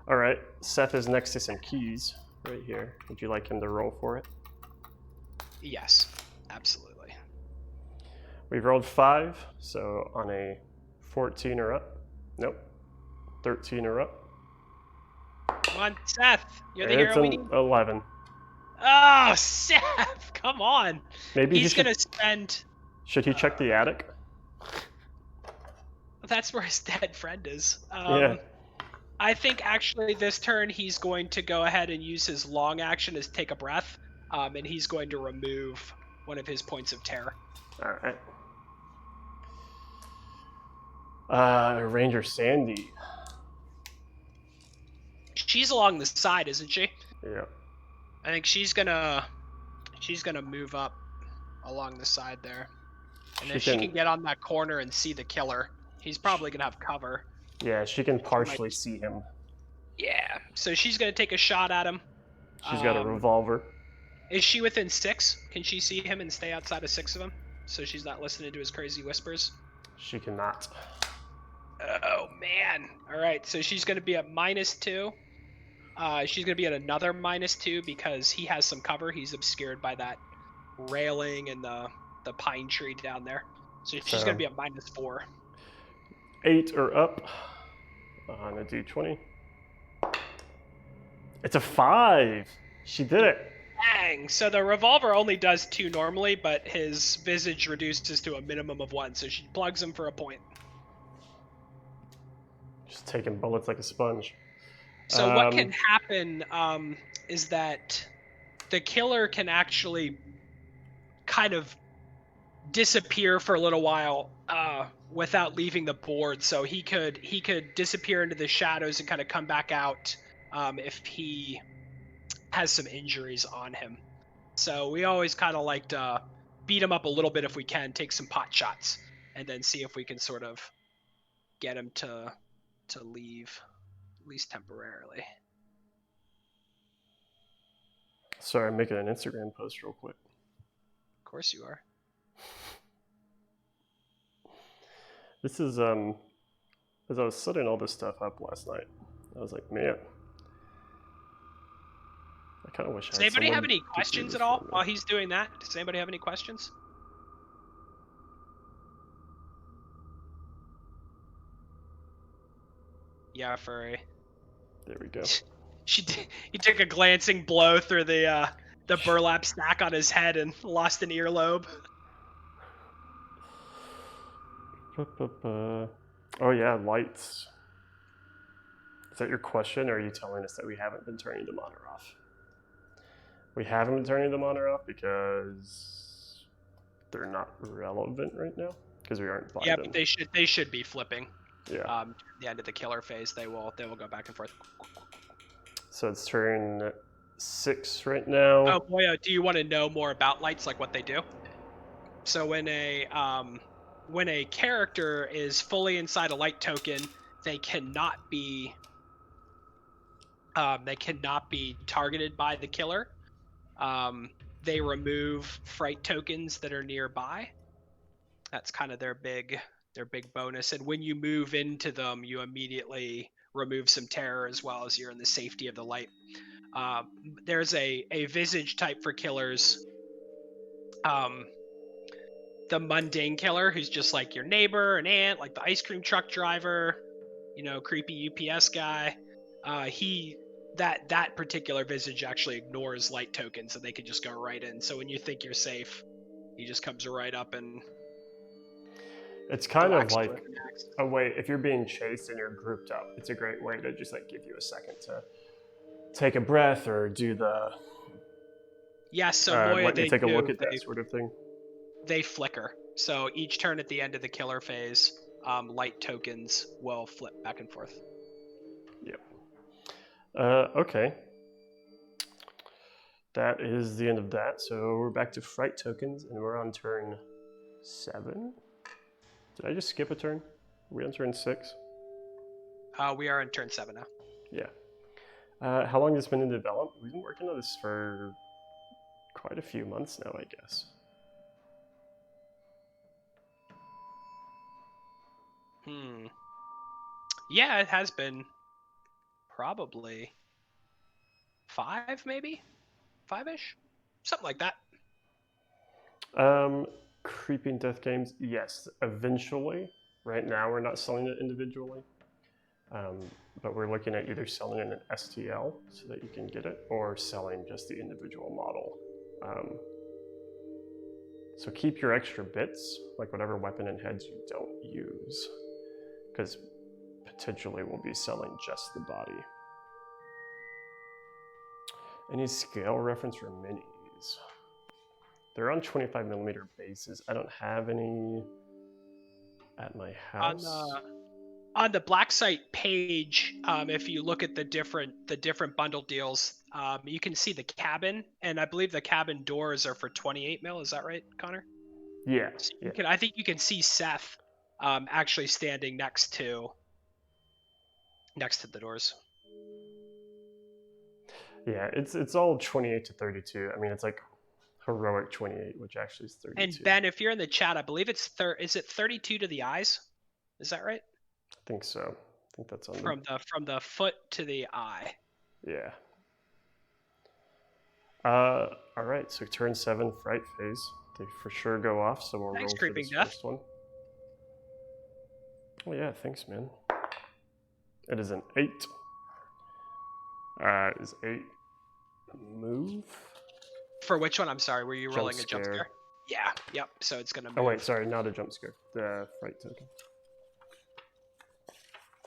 All right, Seth is next to some keys right here. Would you like him to roll for it? Yes, absolutely. We've rolled 5, so on a 14 or up. Nope. 13 or up. Come on, Seth. You're the hero we need. 11. Oh, Seth, come on. Maybe he's going to spend... Should he check the attic? That's where his dead friend is. Yeah. I think actually this turn he's going to go ahead and use his long action as take a breath, and he's going to remove one of his points of terror. All right. Ranger Sandy. She's along the side, isn't she? Yeah. I think she's gonna move up along the side there, and if she can get on that corner and see the killer, he's probably gonna have cover. Yeah, she can partially see him. Yeah, so she's gonna take a shot at him. She's got a revolver. Is she within 6? Can she see him and stay outside of 6 of him, so she's not listening to his crazy whispers? She cannot. Oh man! All right, so she's gonna be at -2. She's gonna be at another -2 because he has some cover. He's obscured by that railing and the pine tree down there. So she's gonna be at -4. 8 or up on a d20. It's a 5. She did it. Dang! So the revolver only does 2 normally, but his visage reduces to a minimum of 1. So she plugs him for a point. Just taking bullets like a sponge. So what can happen is that the killer can actually kind of disappear for a little while without leaving the board. So he could disappear into the shadows and kind of come back out if he has some injuries on him. So we always kind of like to beat him up a little bit if we can, take some pot shots, and then see if we can sort of get him to leave, at least temporarily. Sorry, I'm making an Instagram post real quick. Of course you are. This is as I was setting all this stuff up last night, I was like, man, I kind of wish I Does had anybody someone have any to do questions this at for all me. while he's doing that? Does anybody have any questions? Yeah, furry. There we go. He took a glancing blow through the burlap sack on his head and lost an earlobe. Oh yeah, lights. Is that your question, or are you telling us that we haven't been turning them on or off? We haven't been turning them on or off because they're not relevant right now because we aren't by Yeah, them. but they should be flipping. Yeah. The end of the killer phase, they will go back and forth. So it's turn 6 right now. Oh boy, do you want to know more about lights, like what they do? So when a character is fully inside a light token, they cannot be targeted by the killer. They remove fright tokens that are nearby. That's kind of their big bonus. And when you move into them, you immediately remove some terror as well, as you're in the safety of the light. There's a visage type for killers. The mundane killer, who's just like your neighbor, an aunt, like the ice cream truck driver, creepy UPS guy. That particular visage actually ignores light tokens, and they can just go right in. So when you think you're safe, he just comes right up and It's kind of whacks you like with an axe. a way, if you're being chased and you're grouped up, it's a great way to just like give you a second to take a breath or do the Yes, so Moya, let me they take a look do. at that sort of thing. They flicker. So each turn at the end of the killer phase, light tokens will flip back and forth. Yep. Okay. That is the end of that. So we're back to fright tokens, and we're on turn 7. Did I just skip a turn? Are we on turn 6? We are in turn 7 now. Yeah. How long has this been in development? We've been working on this for quite a few months now, I guess. Yeah, it has been probably 5, maybe 5-ish, something like that. Creeping death games, yes, eventually. Right now, we're not selling it individually, but we're looking at either selling it in an STL so that you can get it, or selling just the individual model. So keep your extra bits, like whatever weapon and heads you don't use, because potentially we'll be selling just the body. Any scale reference for minis? They're on 25mm bases. I don't have any at my house. On the Black Site page, if you look at the different bundle deals, you can see the cabin, and I believe the cabin doors are for 28mm. Is that right, Connor? Yeah. So yeah. I think you can see Seth actually standing next to the doors. Yeah, it's all 28 to 32. I mean, it's like heroic 28, which actually is 32. And Ben, if you're in the chat, I believe it's is it 32 to the eyes? Is that right? I think so. I think that's on from the foot to the eye. Yeah. All right. So turn 7, fright phase. They for sure go off. So we'll roll for this first one. Oh yeah, thanks, man. It is an 8. Is 8 move? For which one? I'm sorry. Were you rolling a Jump scare? Yeah. Yep. So it's gonna move. Oh wait, sorry, not a jump scare. The fright token.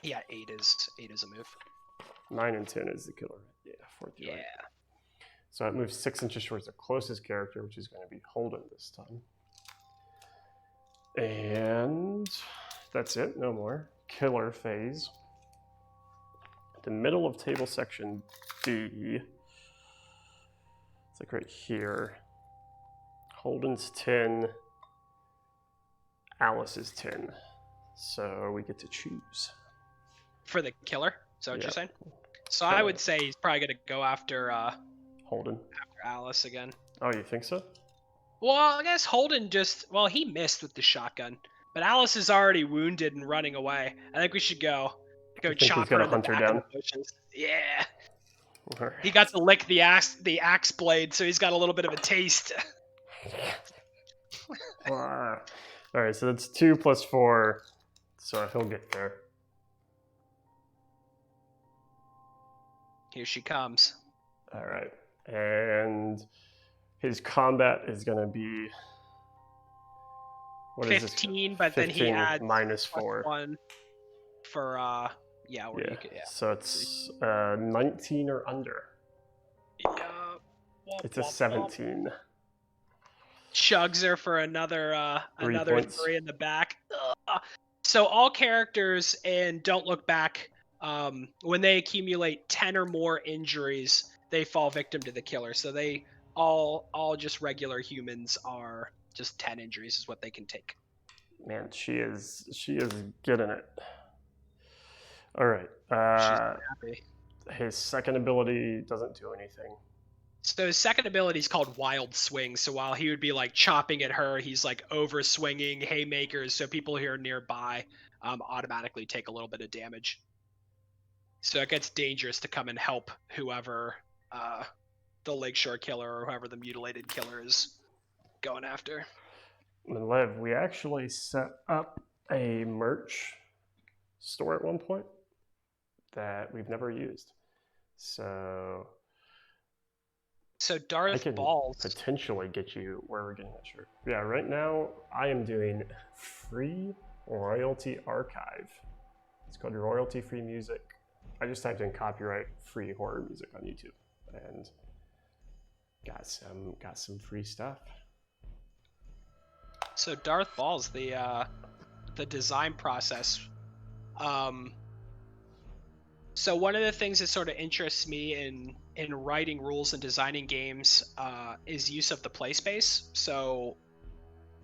Yeah, 8 is a move. 9 and 10 is the killer. Yeah, 4th. Yeah. Right. So it moves 6 inches towards the closest character, which is going to be Holden this time. And that's it. No more. Killer phase. The middle of table section B. It's like right here. Holden's 10. Alice is 10. So we get to choose. For the killer? Is that what you're saying? So I would say he's probably going to go after Holden. after Alice again. Oh, you think so? Well, I guess Holden he missed with the shotgun, but Alice is already wounded and running away. I think we should go You think he's chop her gonna in the hunt her back of down? the bushes. Yeah. All right. He got to lick the axe blade, so he's got a little bit of a taste. All right, so that's 2 plus 4, so he'll get there. Here she comes. All right, and his combat is going to be what 15, is this? but then he adds minus 4. 1 for you could, So it's 19 or under. It's a 17. Chugs her for another 3 in the back. Ugh. So all characters in Don't Look Back, when they accumulate 10 or more injuries, they fall victim to the killer. So they all just regular humans are just 10 injuries is what they can take. Man, she is getting it. All right. She's happy. His second ability doesn't do anything. So his second ability is called Wild Swing. So while he would be like chopping at her, he's like over swinging haymakers. So people who are nearby automatically take a little bit of damage. So it gets dangerous to come and help whoever the Lakeshore Killer or whoever the mutilated killer is going after. And Lev, we actually set up a merch store at one point that we've never used. So Darth I can Balls potentially get you where we're getting that shirt. Yeah, right now I am doing free royalty archive. It's called royalty free music. I just typed in copyright free horror music on YouTube and got some free stuff. So Darth Balls, the design process. So one of the things that sort of interests me in writing rules and designing games is use of the play space. So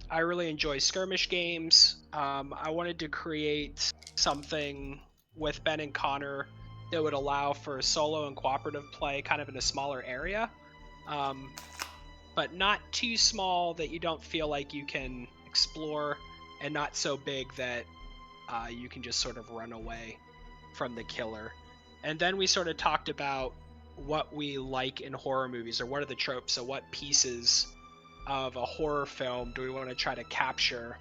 I really enjoy skirmish games. I wanted to create something with Ben and Connor that would allow for solo and cooperative play kind of in a smaller area, but not too small that you don't feel like you can explore, and not so big that you can just sort of run away from the killer. And then we sort of talked about what we like in horror movies, or what are the tropes, so what pieces of a horror film do we want to try to capture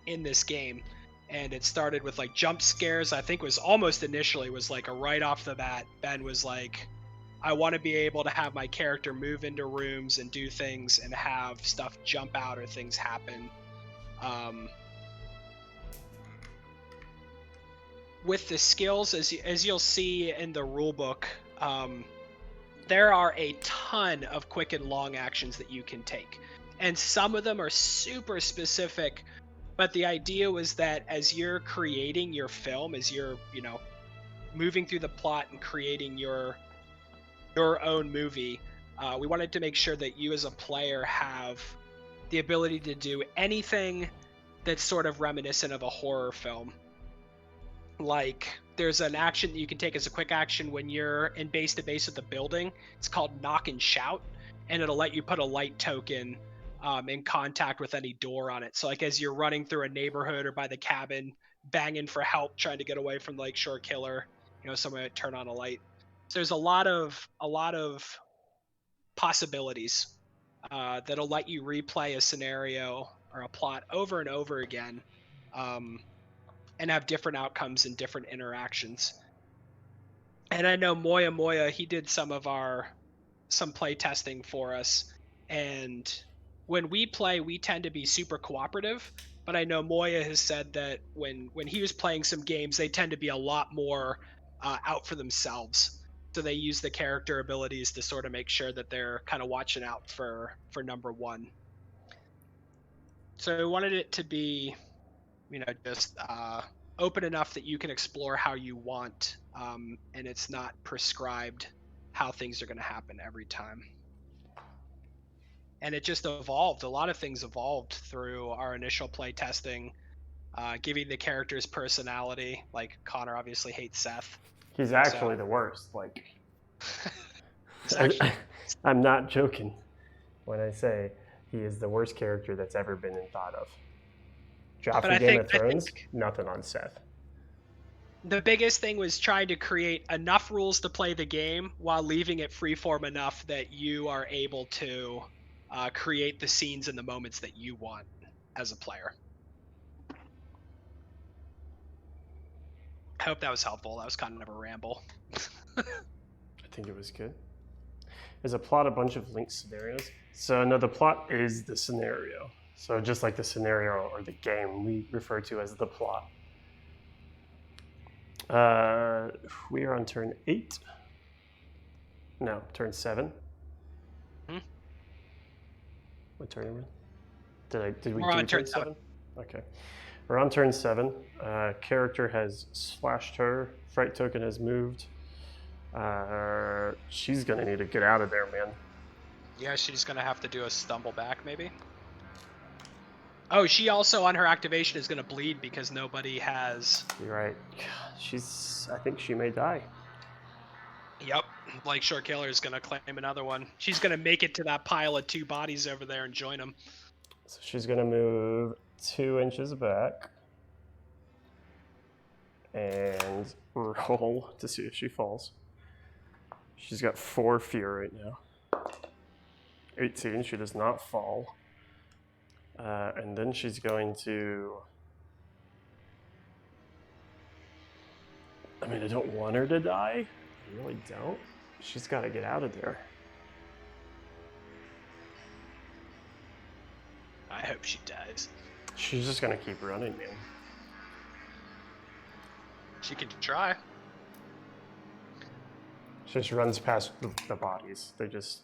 in this game. And it started with like jump scares. I think was almost initially was like a right off the bat, Ben was like, I want to be able to have my character move into rooms and do things and have stuff jump out or things happen. With the skills, as you'll see in the rulebook, there are a ton of quick and long actions that you can take. And some of them are super specific, but the idea was that as you're creating your film, as you're, moving through the plot and creating your own movie, we wanted to make sure that you as a player have the ability to do anything that's sort of reminiscent of a horror film. Like, there's an action that you can take as a quick action when you're in base to base with a building. It's called Knock and Shout, and it'll let you put a light token in contact with any door on it. So like as you're running through a neighborhood or by the cabin, banging for help, trying to get away from the Lakeshore Killer, someone might turn on a light. So there's a lot of possibilities that'll let you replay a scenario or a plot over and over again, and have different outcomes and different interactions. And I know Moya, he did some play testing for us, and when we play, we tend to be super cooperative, but I know Moya has said that when he was playing some games, they tend to be a lot more out for themselves. So they use the character abilities to sort of make sure that they're kind of watching out for number one. So I wanted it to be, just open enough that you can explore how you want, and it's not prescribed how things are going to happen every time. And it just evolved. A lot of things evolved through our initial play testing, giving the characters personality. Like Connor obviously hates Seth. He's actually the worst. Like, He's actually I'm not joking when I say he is the worst character that's ever been thought of. but Joffrey Game of Thrones, nothing on Seth. the biggest thing was trying to create enough rules to play the game while leaving it freeform enough that you are able to create the scenes and the moments that you want as a player. I hope that was helpful. That was kind of a ramble. I think it was good. Is a plot a bunch of linked scenarios? So no, the plot is the scenario. So just like the scenario or the game, we refer to as the plot. We are on turn 8. No, turn 7. What turn are we? Did we do turn 7? Okay. We're on turn 7. Character has slashed her. Fright token has moved. She's gonna need to get out of there, man. Yeah, she's gonna have to do a stumble back, maybe. Oh, she also on her activation is gonna bleed because nobody has. You're right. I think she may die. Yep, Blake Short Killer is gonna claim another one. She's gonna make it to that pile of 2 bodies over there and join them. So she's gonna move 2 inches back and roll to see if she falls. She's got 4 fear right now. 18, she does not fall. And then she's going to... I mean, I don't want her to die. I really don't. She's got to get out of there. I hope she dies. She's just going to keep running, man. She can try. She just runs past the bodies. They're just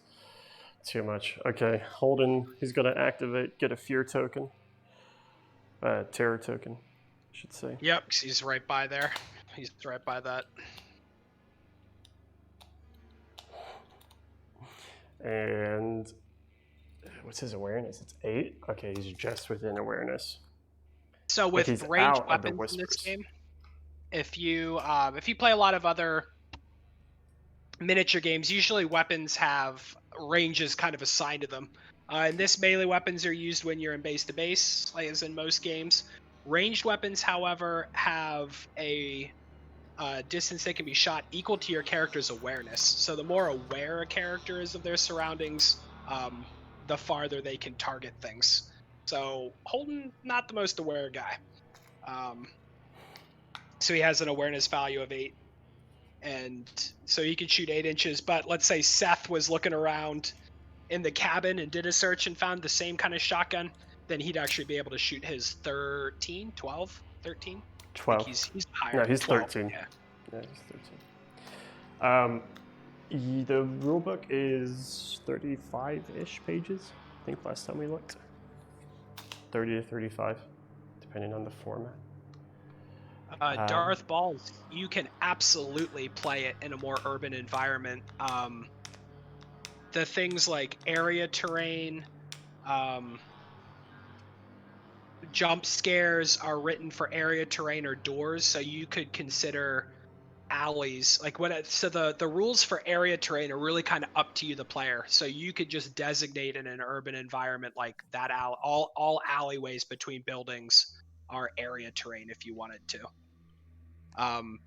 too much. Okay, Holden, he's going to activate, get a fear token. Terror token, I should say. Yep, he's right by there. He's right by that. And what's his awareness? It's 8? Okay, he's just within awareness. So with ranged weapons in this game, if you play a lot of other miniature games, usually weapons have ranges kind of assigned to them. In this, melee weapons are used when you're in base to base, like as in most games. Ranged weapons, however, have a distance they can be shot equal to your character's awareness. So the more aware a character is of their surroundings, the farther they can target things. So Holden, not the most aware guy. So he has an awareness value of 8. And so he can shoot 8 inches. But let's say Seth was looking around in the cabin and did a search and found the same kind of shotgun, then he'd actually be able to shoot his 13, 12, 13? 12. He's higher. No, he's 12, 13. Yeah, he's 13. The rulebook is 35-ish pages. I think last time we looked. 30 to 35, depending on the format. Darth Balls, you can absolutely play it in a more urban environment. The things like area terrain, jump scares are written for area terrain or doors, so you could consider alleys. Like so the rules for area terrain are really kind of up to you, the player. So you could just designate in an urban environment like that all alleyways between buildings are area terrain if you wanted to.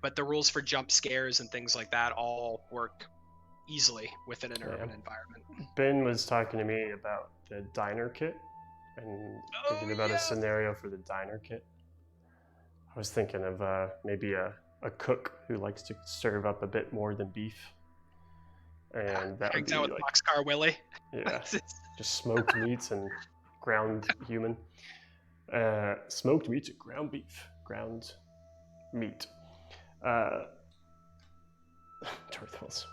But the rules for jump scares and things like that all work easily within an urban environment. Ben was talking to me about the diner kit and thinking about a scenario for the diner kit. I was thinking of maybe a cook who likes to serve up a bit more than beef. And that would be with like Boxcar Willie. Yeah, just smoked meats and ground human. Smoked meats and ground beef. Ground meat. Tortels.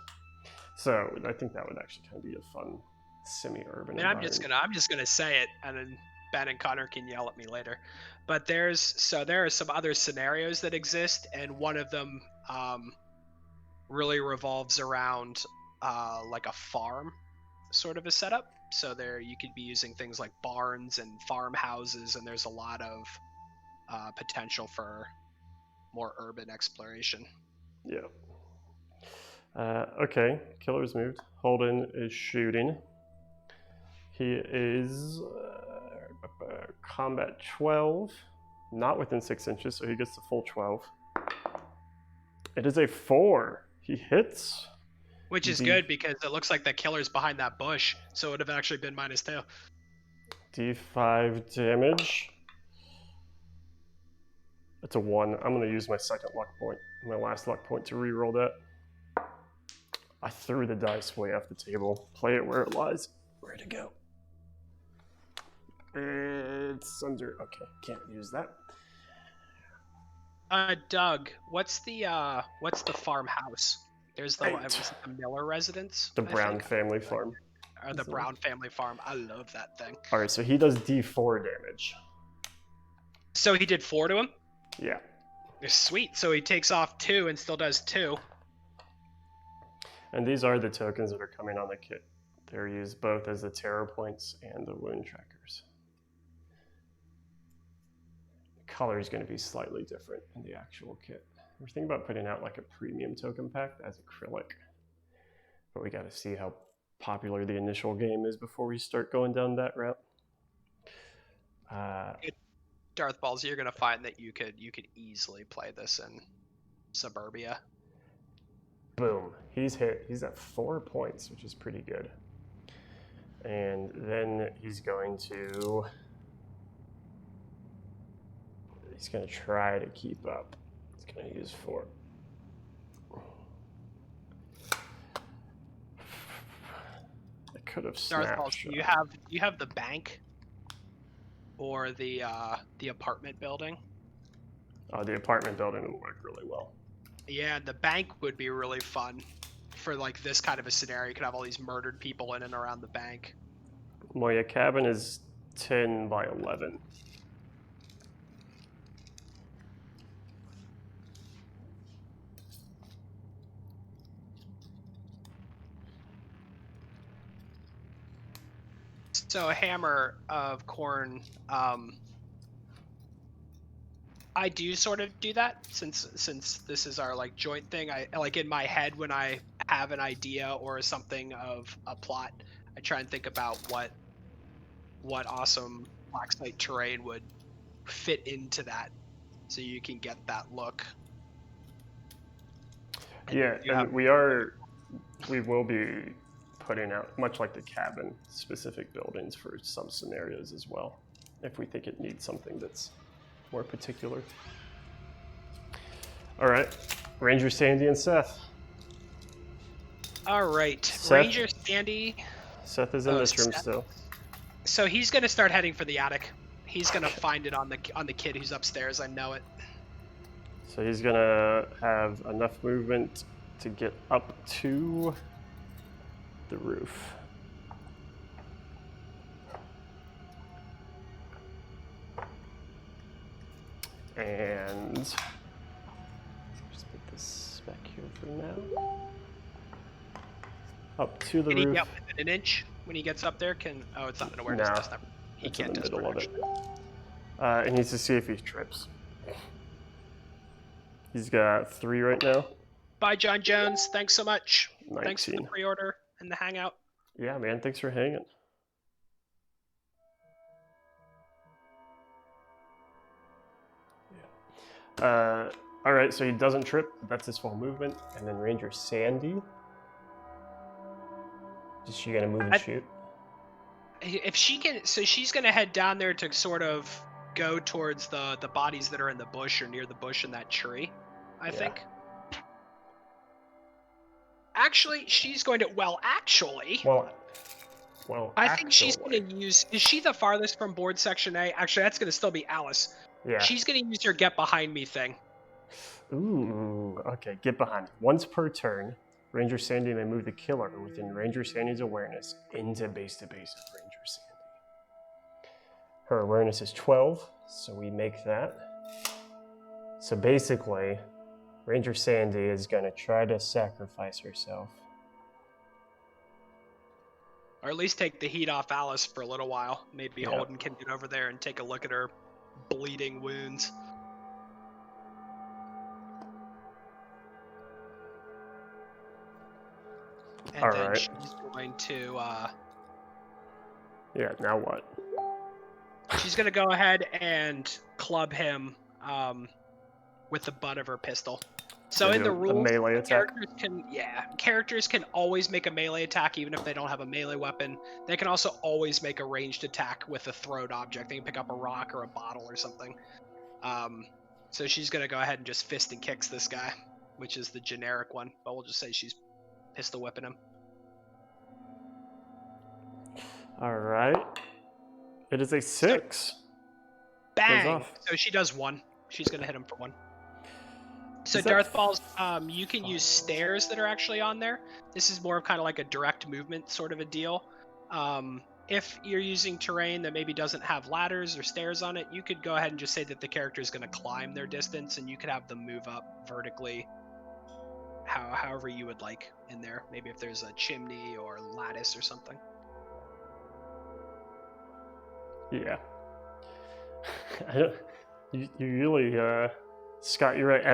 So I think that would actually kind of be a fun semi-urban environment. I'm just gonna say it, and then Ben and Connor can yell at me later. But there are some other scenarios that exist, and one of them really revolves around like a farm sort of a setup. So there you could be using things like barns and farmhouses, and there's a lot of potential for more urban exploration. Yeah. Okay, killer's moved. Holden is shooting. He is combat 12, not within 6 inches, so he gets the full 12. It is a 4. He hits. Which is good because it looks like the killer's behind that bush, so it would have actually been -2. D5 damage. That's a 1. I'm going to use my second luck point, my last luck point, to reroll that. I threw the dice way off the table. Play it where it lies. Where'd it go? It's under. Okay, can't use that. Doug, what's the farmhouse? There's the 8. was it the Miller residence. The Brown family farm. Or the Brown family farm. I love that thing. All right, so he does D4 damage. So he did 4 to him? Yeah. Sweet. So he takes off 2 and still does 2. And these are the tokens that are coming on the kit. They're used both as the terror points and the wound trackers. The color is going to be slightly different in the actual kit. We're thinking about putting out like a premium token pack as acrylic, but we got to see how popular the initial game is before we start going down that route. Darth Balls, you're gonna find that you could easily play this in Suburbia. Boom, he's hit. He's at 4 points, which is pretty good. And then he's going to try to keep up. He's going to use 4. I could have Darth Balls, do you have the bank or the apartment building? Oh, the apartment building will work really well. Yeah, the bank would be really fun for like this kind of a scenario. You could have all these murdered people in and around the bank. Well, your cabin is 10 by 11. So a hammer of corn, I do sort of do that since this is our like joint thing. I like in my head when I have an idea or something of a plot, I try and think about what awesome black site terrain would fit into that, so you can get that look. And yeah, and we will be putting out, much like the cabin, specific buildings for some scenarios as well, if we think it needs something that's more particular. All right, Ranger Sandy and Seth. All right, Seth, Ranger Sandy. Seth is in this room still. So he's gonna start heading for the attic. He's gonna find it on the kid who's upstairs. I know it. So he's gonna have enough movement to get up to the roof. And just put this back here for now. Up to the Can roof. he get within an inch when he gets up there? Oh, it's not an awareness test. He It's can't in the test middle of it. protection. He needs to see if he trips. He's got 3 right now. Bye, John Jones. Thanks so much. 19. Thanks for the pre-order and the hangout. Yeah, man. Thanks for hanging. Yeah. All right, so he doesn't trip. That's his full movement. And then Ranger Sandy. Is she gonna move and shoot? If she can, so she's gonna head down there to sort of go towards the bodies that are in the bush or near the bush in that tree. I think. Actually, she's going to. Well, I think she's going to use. Is she the farthest from board section A? Actually, that's going to still be Alice. Yeah. She's going to use her get behind me thing. Ooh, okay. Get behind. Once per turn, Ranger Sandy may move the killer within Ranger Sandy's awareness into base to base of Ranger Sandy. Her awareness is 12, so we make that. So basically, Ranger Sandy is going to try to sacrifice herself. Or at least take the heat off Alice for a little while. Maybe Holden can get over there and take a look at her bleeding wounds. And All then right. she's going to Yeah, now what? she's gonna go ahead and club him with the butt of her pistol. So Gonna in the do a rules, melee attack. characters can always make a melee attack even if they don't have a melee weapon. They can also always make a ranged attack with a thrown object. They can pick up a rock or a bottle or something. So she's gonna go ahead and just fist and kicks this guy, which is the generic one. But we'll just say she's pistol whipping him. All right. It is a 6. Bang! off. So she does 1. She's gonna hit him for 1. So Is that Darth Balls, you can use stairs that are actually on there. This is more of kind of like a direct movement sort of a deal. If you're using terrain that maybe doesn't have ladders or stairs on it, you could go ahead and just say that the character is going to climb their distance, and you could have them move up vertically however you would like in there. Maybe if there's a chimney or lattice or something. Yeah. You really, Scott, you're right.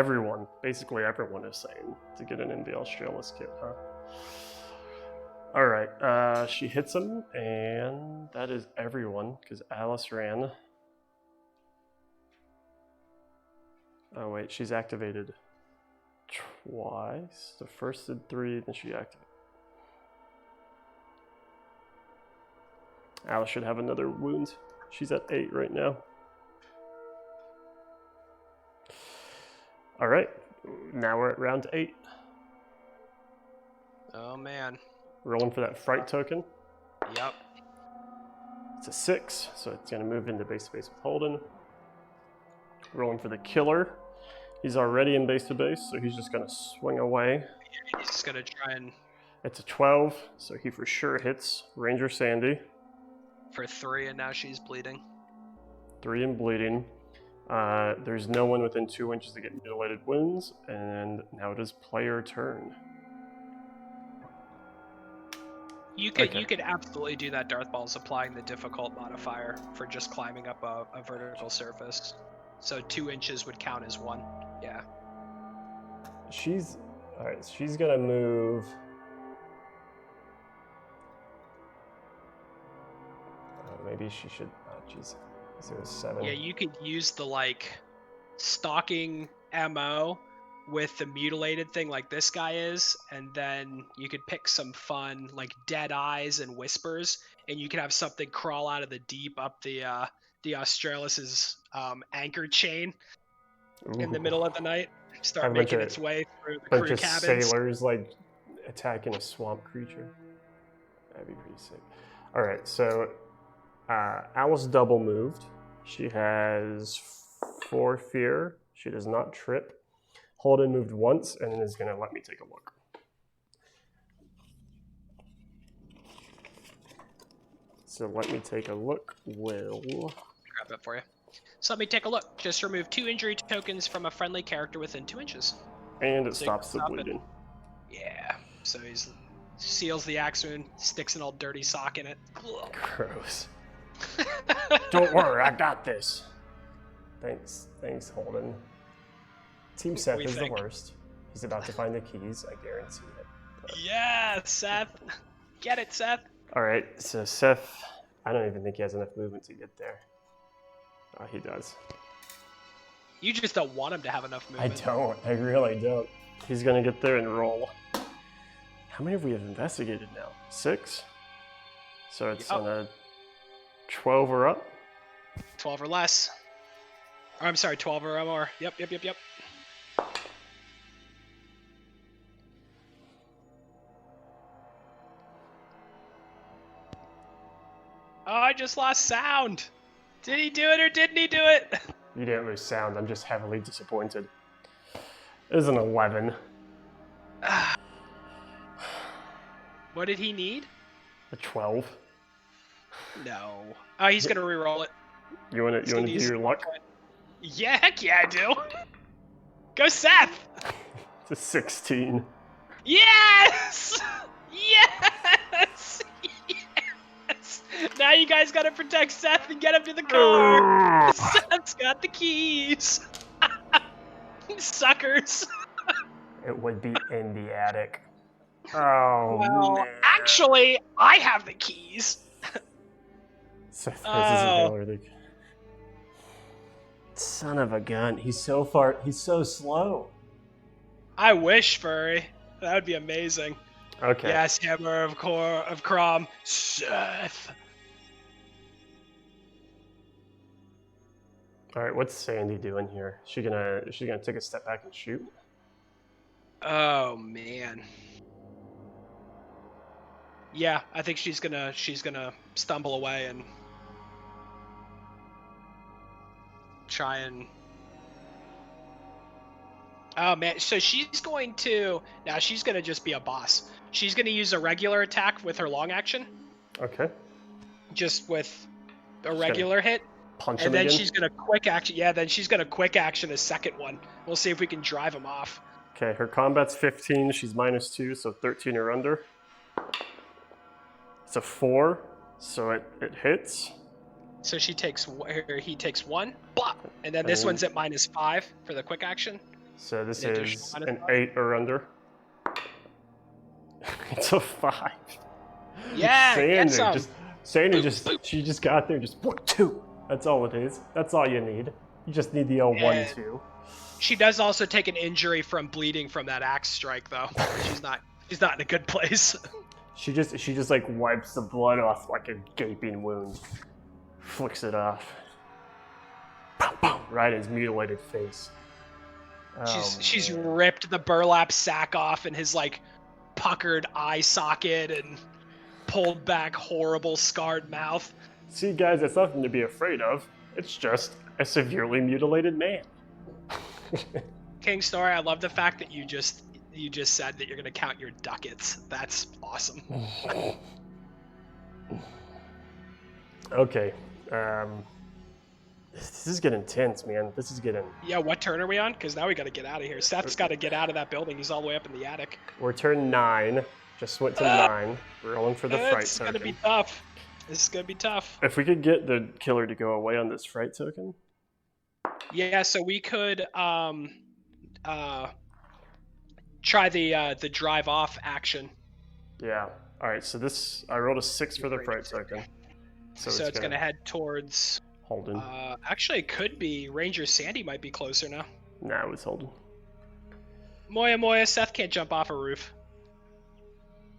Basically everyone is saying to get an NV Australis kit, huh? All right, she hits him, and that is everyone, because Alice ran. Oh, wait, she's activated twice. The first did 3, then she activated. Alice should have another wound. She's at 8 right now. All right, now we're at round 8. Oh, man. Rolling for that fright token. Yep. It's a 6, so it's going to move into base to base with Holden. Rolling for the killer. He's already in base to base, so he's just going to swing away. He's just going to try and... It's a 12, so he for sure hits Ranger Sandy. For 3, and now she's bleeding. 3 and bleeding. There's no one within 2 inches to get mutilated wounds, and now it is player turn. You could absolutely do that, Darth Balls, applying the difficult modifier for just climbing up a vertical surface. So 2 inches would count as 1. Yeah. All right, she's gonna move. Maybe she should. Oh, jeez. It was 7. Yeah, you could use the stalking MO with the mutilated thing like this guy is, and then you could pick some fun dead eyes and whispers, and you could have something crawl out of the deep up the Australis's anchor chain in the middle of the night, start making its way through the crew cabins. Sailors attacking a swamp creature. That'd be pretty sick. All right, so Alice double moved. She has 4 fear. She does not trip. Holden moved once and is going to let me take a look. So let me take a look. Will grab that for you. So let me take a look. Just remove 2 injury tokens from a friendly character within 2 inches. And it stops the bleeding. Yeah. So he seals the axe wound, sticks an old dirty sock in it. Gross. Don't worry, I got this. Thanks, Holden. Team Seth is the worst. He's about to find the keys, I guarantee it. But... Yeah, Seth. Get it, Seth. All right, so Seth, I don't even think he has enough movement to get there. Oh, he does. You just don't want him to have enough movement. I really don't. He's gonna get there and roll. How many have we investigated now? 6? So it's on a 12 or up? 12 or less. Or, I'm sorry, 12 or more. Yep. Oh, I just lost sound. Did he do it or didn't he do it? You didn't lose sound. I'm just heavily disappointed. It is an 11. What did he need? A 12. No. Oh, he's gonna re-roll it. You wanna do your luck? Yeah, heck yeah, I do. Go, Seth. It's a 16. Yes! Yes! Yes! Now you guys gotta protect Seth and get him to the car. Seth's got the keys. Suckers. It would be in the attic. Oh, Well, man. actually, I have the keys. Seth raises Oh. inhaler. Son of a gun. He's so far. He's so slow. I wish, Furry. That would be amazing. Okay. Yes, Hammer of Crom. Seth. All right. What's Sandy doing here? Is she gonna take a step back and shoot? Oh man. Yeah, I think she's gonna stumble away and try and. Oh man, so she's going to just be a boss. She's gonna use a regular attack with her long action, Okay. just with a She's regular hit, Punch and him then again. she's gonna quick action. Yeah, then she's gonna quick action a second one. We'll see if we can drive him off. Okay. Her combat's 15. She's -2, so 13 or under. It's a 4, so it hits. So he takes 1, blah, and then this one's at -5 for the quick action. So this An is additional an -5? 8 or under. It's a 5. Yeah, get some. Sandy just got there, just 1, 2. That's all it is. That's all you need. You just need the 1, 2. She does also take an injury from bleeding from that axe strike, though. She's not in a good place. She just like wipes the blood off like a gaping wound, flicks it off, right in his mutilated face. She's ripped the burlap sack off in his like puckered eye socket and pulled back horrible scarred mouth. See, guys, it's nothing to be afraid of. It's just a severely mutilated man. King Story, I love the fact that you just said that you're gonna count your ducats. That's awesome. Okay. This is getting tense, man. This is getting. Yeah, what turn are we on? Because now we gotta get out of here. Seth's gotta get out of that building. He's all the way up in the attic. We're turn 9. Just went to 9. We're rolling for the fright It's token. gonna be tough. This is gonna be tough. If we could get the killer to go away on this fright token. Yeah, so we could try the drive off action. Yeah. All right. So this, I rolled a 6 for the fright token. So it's gonna head towards Holden. Actually, it could be Ranger Sandy. Might be closer now. Nah, it was Holden. Moya, Seth can't jump off a roof.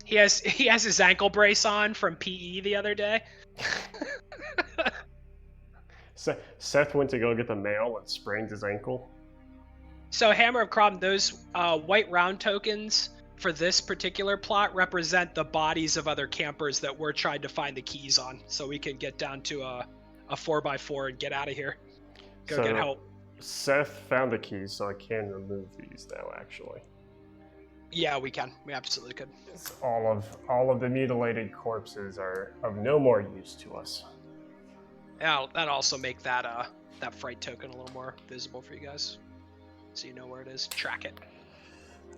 He has his ankle brace on from PE the other day. Seth went to go get the mail and sprained his ankle. So Hammer of Crom, those white round tokens for this particular plot represent the bodies of other campers that we're trying to find the keys on, so we can get down to a 4x4 and get out of here. Go get help. Seth found the keys, so I can remove these now, actually. Yeah, we can. We absolutely could. All of the mutilated corpses are of no more use to us. Yeah, that'll also make that fright token a little more visible for you guys, so you know where it is. Track it.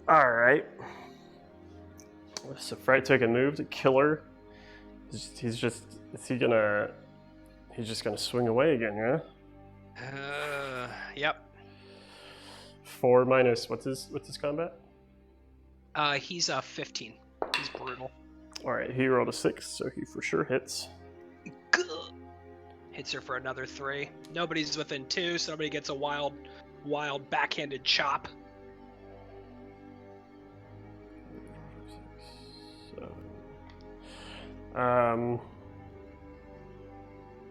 All right. So fright token moved. The killer. He's just gonna swing away again, yeah? Yep. 4 minus what's his combat? He's 15. He's brutal. All right, he rolled a 6, so he for sure hits. Hits her for another 3. Nobody's within 2, so nobody gets a wild backhanded chop. 7.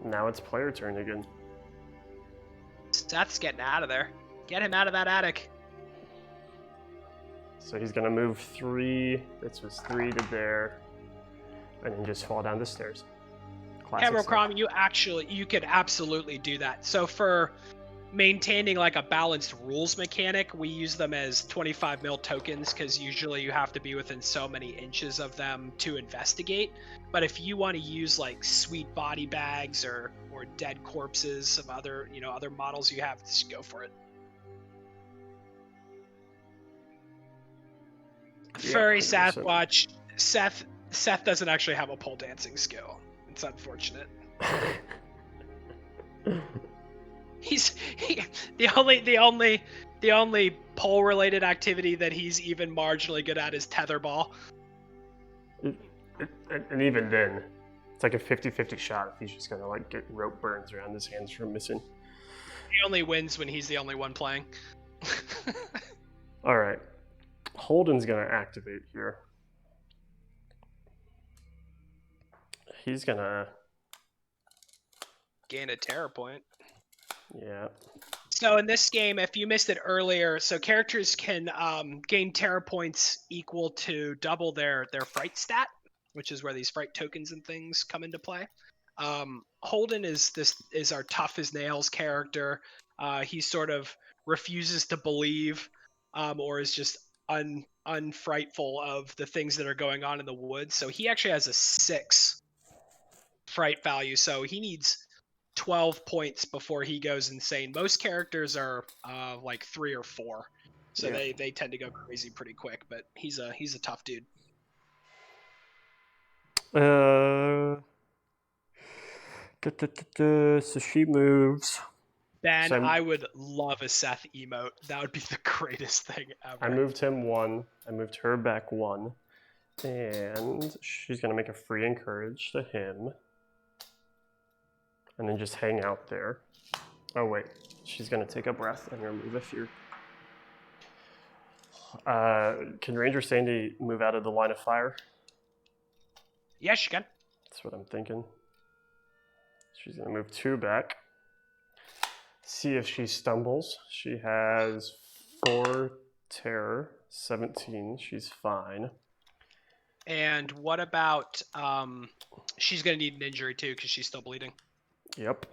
Now it's player turn again. Seth's getting out of there. Get him out of that attic. So he's gonna move 3. This was 3 to there, and then just fall down the stairs. Hammer Crom, you could absolutely do that. So for maintaining like a balanced rules mechanic, we use them as 25 mil tokens because usually you have to be within so many inches of them to investigate. But if you want to use like sweet body bags or dead corpses of other models you have, just go for it. Furry Sasquatch. Seth doesn't actually have a pole dancing skill. It's unfortunate. The only pole related activity that he's even marginally good at is tetherball. and even then, it's like a 50-50 shot if he's just gonna like get rope burns around his hands from missing. He only wins when he's the only one playing. All right, Holden's gonna activate here. He's gonna gain a terror point. Yeah. So in this game, if you missed it earlier, so characters can gain terror points equal to double their fright stat, which is where these fright tokens and things come into play. Holden is our tough as nails character. He sort of refuses to believe, or is just unfrightful of the things that are going on in the woods. So he actually has a 6 fright value. So he needs 12 points before he goes insane. Most characters are like 3 or 4, so yeah. they tend to go crazy pretty quick. But he's a tough dude. So she moves. Ben, so I would love a Seth emote. That would be the greatest thing ever. I moved him 1. I moved her back 1, and she's gonna make a free encourage to him. And then just hang out there. Oh wait, she's gonna take a breath and remove a fear. Can Ranger Sandy move out of the line of fire? Yeah, she can. That's what I'm thinking. She's gonna move 2 back. See if she stumbles. She has 4 terror, 17. She's fine. And what about she's gonna need an injury too because she's still bleeding. Yep.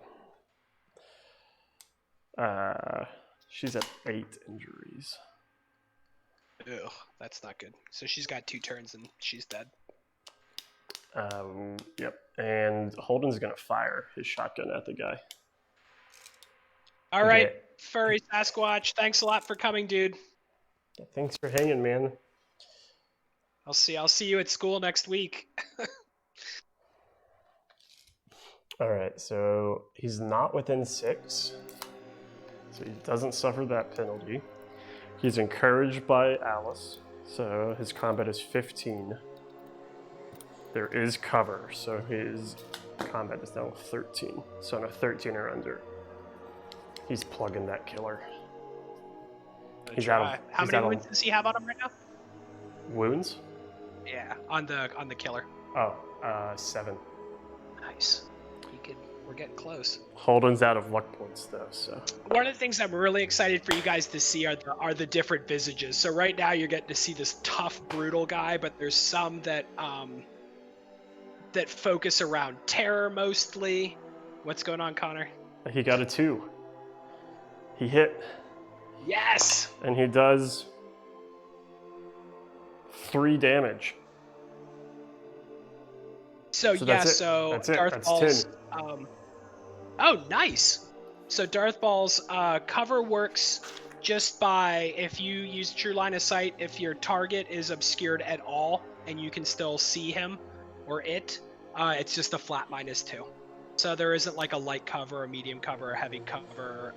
She's at 8 injuries. Ugh, that's not good. So she's got 2 turns and she's dead. Yep. And Holden's gonna fire his shotgun at the guy. All right, Furry Sasquatch. Thanks a lot for coming, dude. Yeah, thanks for hanging, man. I'll see you at school next week. All right, so he's not within 6, so he doesn't suffer that penalty. He's encouraged by Alice, so his combat is 15. There is cover, so his combat is now 13. So on a 13 or under, he's plugging that killer. He's out of, how many wounds does he have on him right now? Wounds? Yeah, on the killer. Oh, 7. Nice. We're getting close. Holden's out of luck points though, so. One of the things I'm really excited for you guys to see are the different visages. So right now you're getting to see this tough, brutal guy, but there's some that that focus around terror mostly. What's going on, Connor? He got a 2. He hit. Yes! And he does 3 damage. So yeah, so Darth Ball's oh, nice. So Darth Ball's cover works just by if you use true line of sight, if your target is obscured at all and you can still see him or it, it's just a flat -2. So there isn't like a light cover, a medium cover, a heavy cover.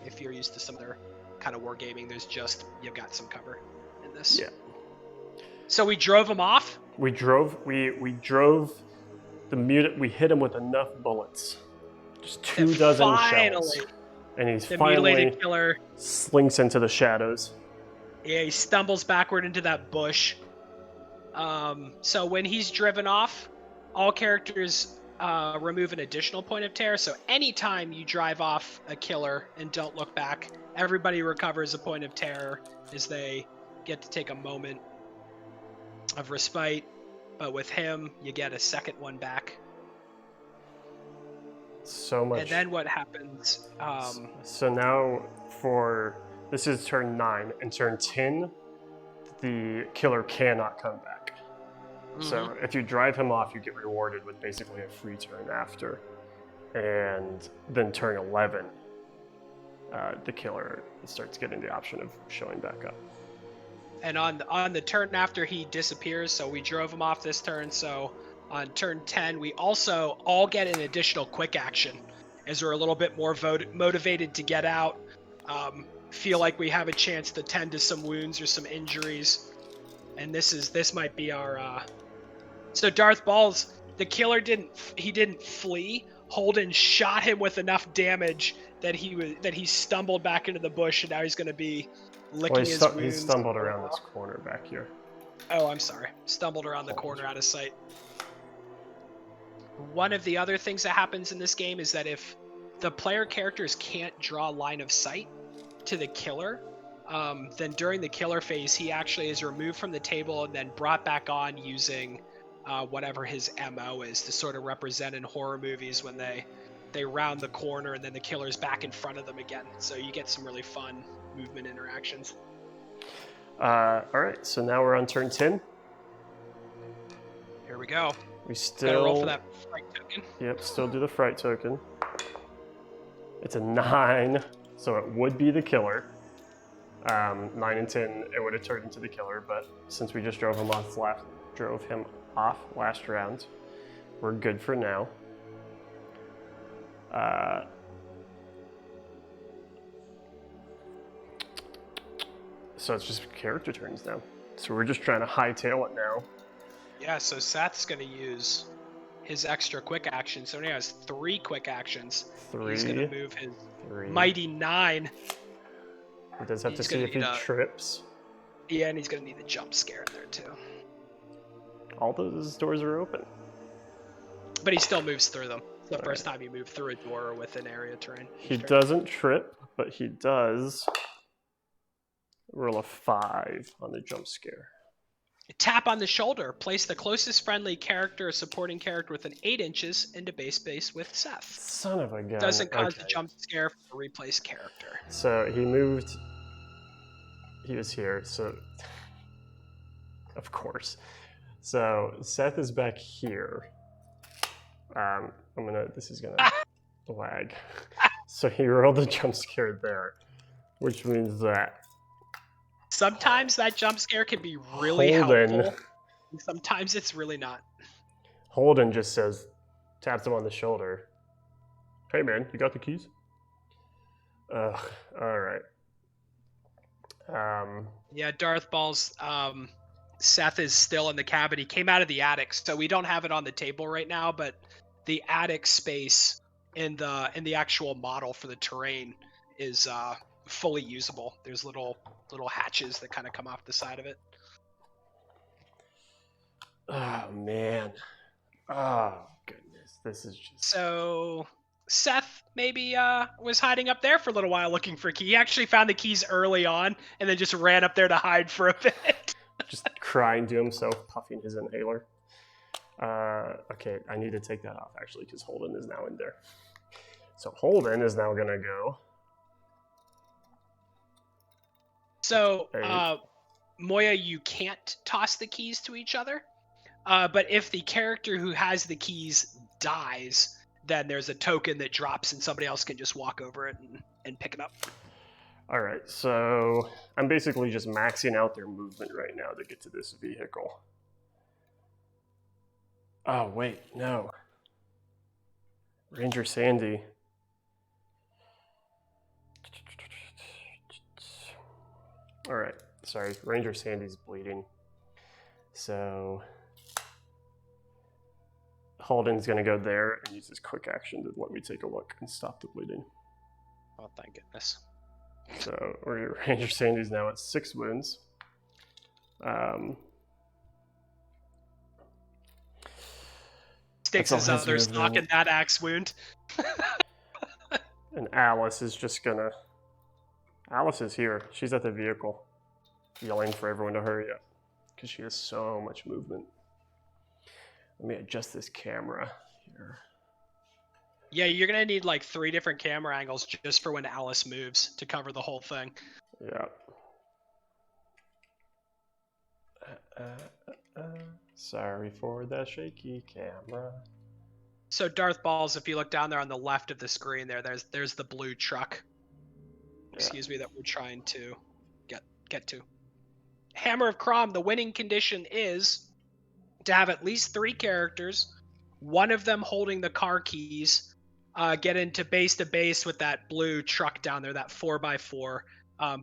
If you're used to some other kind of wargaming, there's just you've got some cover in this. Yeah. So we drove him off. We drove the mutant. We hit him with enough bullets. Just 2 dozen shells. And he's finally killer slinks into the shadows. Yeah, he stumbles backward into that bush. So when he's driven off, all characters remove an additional point of terror. So anytime you drive off a killer and don't look back, everybody recovers a point of terror as they get to take a moment of respite. But with him, you get a second one back. So much. And then what happens? So now this is turn 9, and turn 10, the killer cannot come back. Mm-hmm. So if you drive him off, you get rewarded with basically a free turn after. And then turn 11, the killer starts getting the option of showing back up. And on the turn after he disappears, so we drove him off this turn, so on turn 10, we also all get an additional quick action as we're a little bit more motivated to get out, feel like we have a chance to tend to some wounds or some injuries. And this might be our So Darth Balls, the killer didn't flee. Holden shot him with enough damage that he stumbled back into the bush, and now he's going to be licking his wounds. He stumbled around this corner back here. Oh, I'm sorry. Stumbled around the corner out of sight. One of the other things that happens in this game is that if the player characters can't draw line of sight to the killer, then during the killer phase, he actually is removed from the table and then brought back on using whatever his MO is to sort of represent in horror movies when they round the corner and then the killer's back in front of them again. So you get some really fun movement interactions. All right, so now we're on turn 10. Here we go. We still gotta roll for that fright token. Yep, still do the fright token. It's a 9, so it would be the killer. 9 and 10, it would have turned into the killer, but since we just drove him off last round, we're good for now. So it's just character turns now. So we're just trying to hightail it now. Yeah, so Seth's going to use his extra quick action. So he has 3 quick actions. 3. He's going to move his 3. mighty 9. He does have to see if he trips. Yeah, and he's going to need the jump scare in there too. All those doors are open. But he still moves through them. It's the first time you move through a door or within area terrain. He doesn't trip, but he does roll a 5 on the jump scare. Tap on the shoulder. Place the closest friendly character or supporting character within 8 inches into base space with Seth. Son of a gun. Doesn't cause a jump scare for the replaced character. So he moved. He was here, so of course. So Seth is back here. This is gonna lag. So he rolled a jump scare there, which means that sometimes that jump scare can be really helpful. And sometimes it's really not. Holden just taps him on the shoulder. Hey man, you got the keys? All right. Yeah, Darth Balls. Seth is still in the cabin. He came out of the attic, so we don't have it on the table right now. But the attic space in the actual model for the terrain is fully usable. There's little hatches that kind of come off the side of it. Oh man. Oh goodness. This is just so. Seth maybe was hiding up there for a little while looking for a key. He actually found the keys early on and then just ran up there to hide for a bit. Just crying to himself, puffing his inhaler. Okay, I need to take that off actually because Holden is now in there. So Holden is now gonna go. So Moya, you can't toss the keys to each other, but if the character who has the keys dies, then there's a token that drops and somebody else can just walk over it and pick it up. All right, so I'm basically just maxing out their movement right now to get to this vehicle. Oh, wait, no. Ranger Sandy. All right, sorry, Ranger Sandy's bleeding. So Holden's gonna go there and use his quick action to let me take a look and stop the bleeding. Oh, thank goodness. So Ranger Sandy's now at 6 wounds. Sticks his other stock in that axe wound. And Alice is just gonna... Alice is here. She's at the vehicle, yelling for everyone to hurry up because she has so much movement. Let me adjust this camera here. Yeah, you're going to need like 3 different camera angles just for when Alice moves to cover the whole thing. Yeah. Sorry for the shaky camera. So Darth Balls, if you look down there on the left of the screen there's the blue truck. Excuse me, that we're trying to get to. Hammer of Crom, the winning condition is to have at least 3 characters, one of them holding the car keys, get into base to base with that blue truck down there, that 4x4,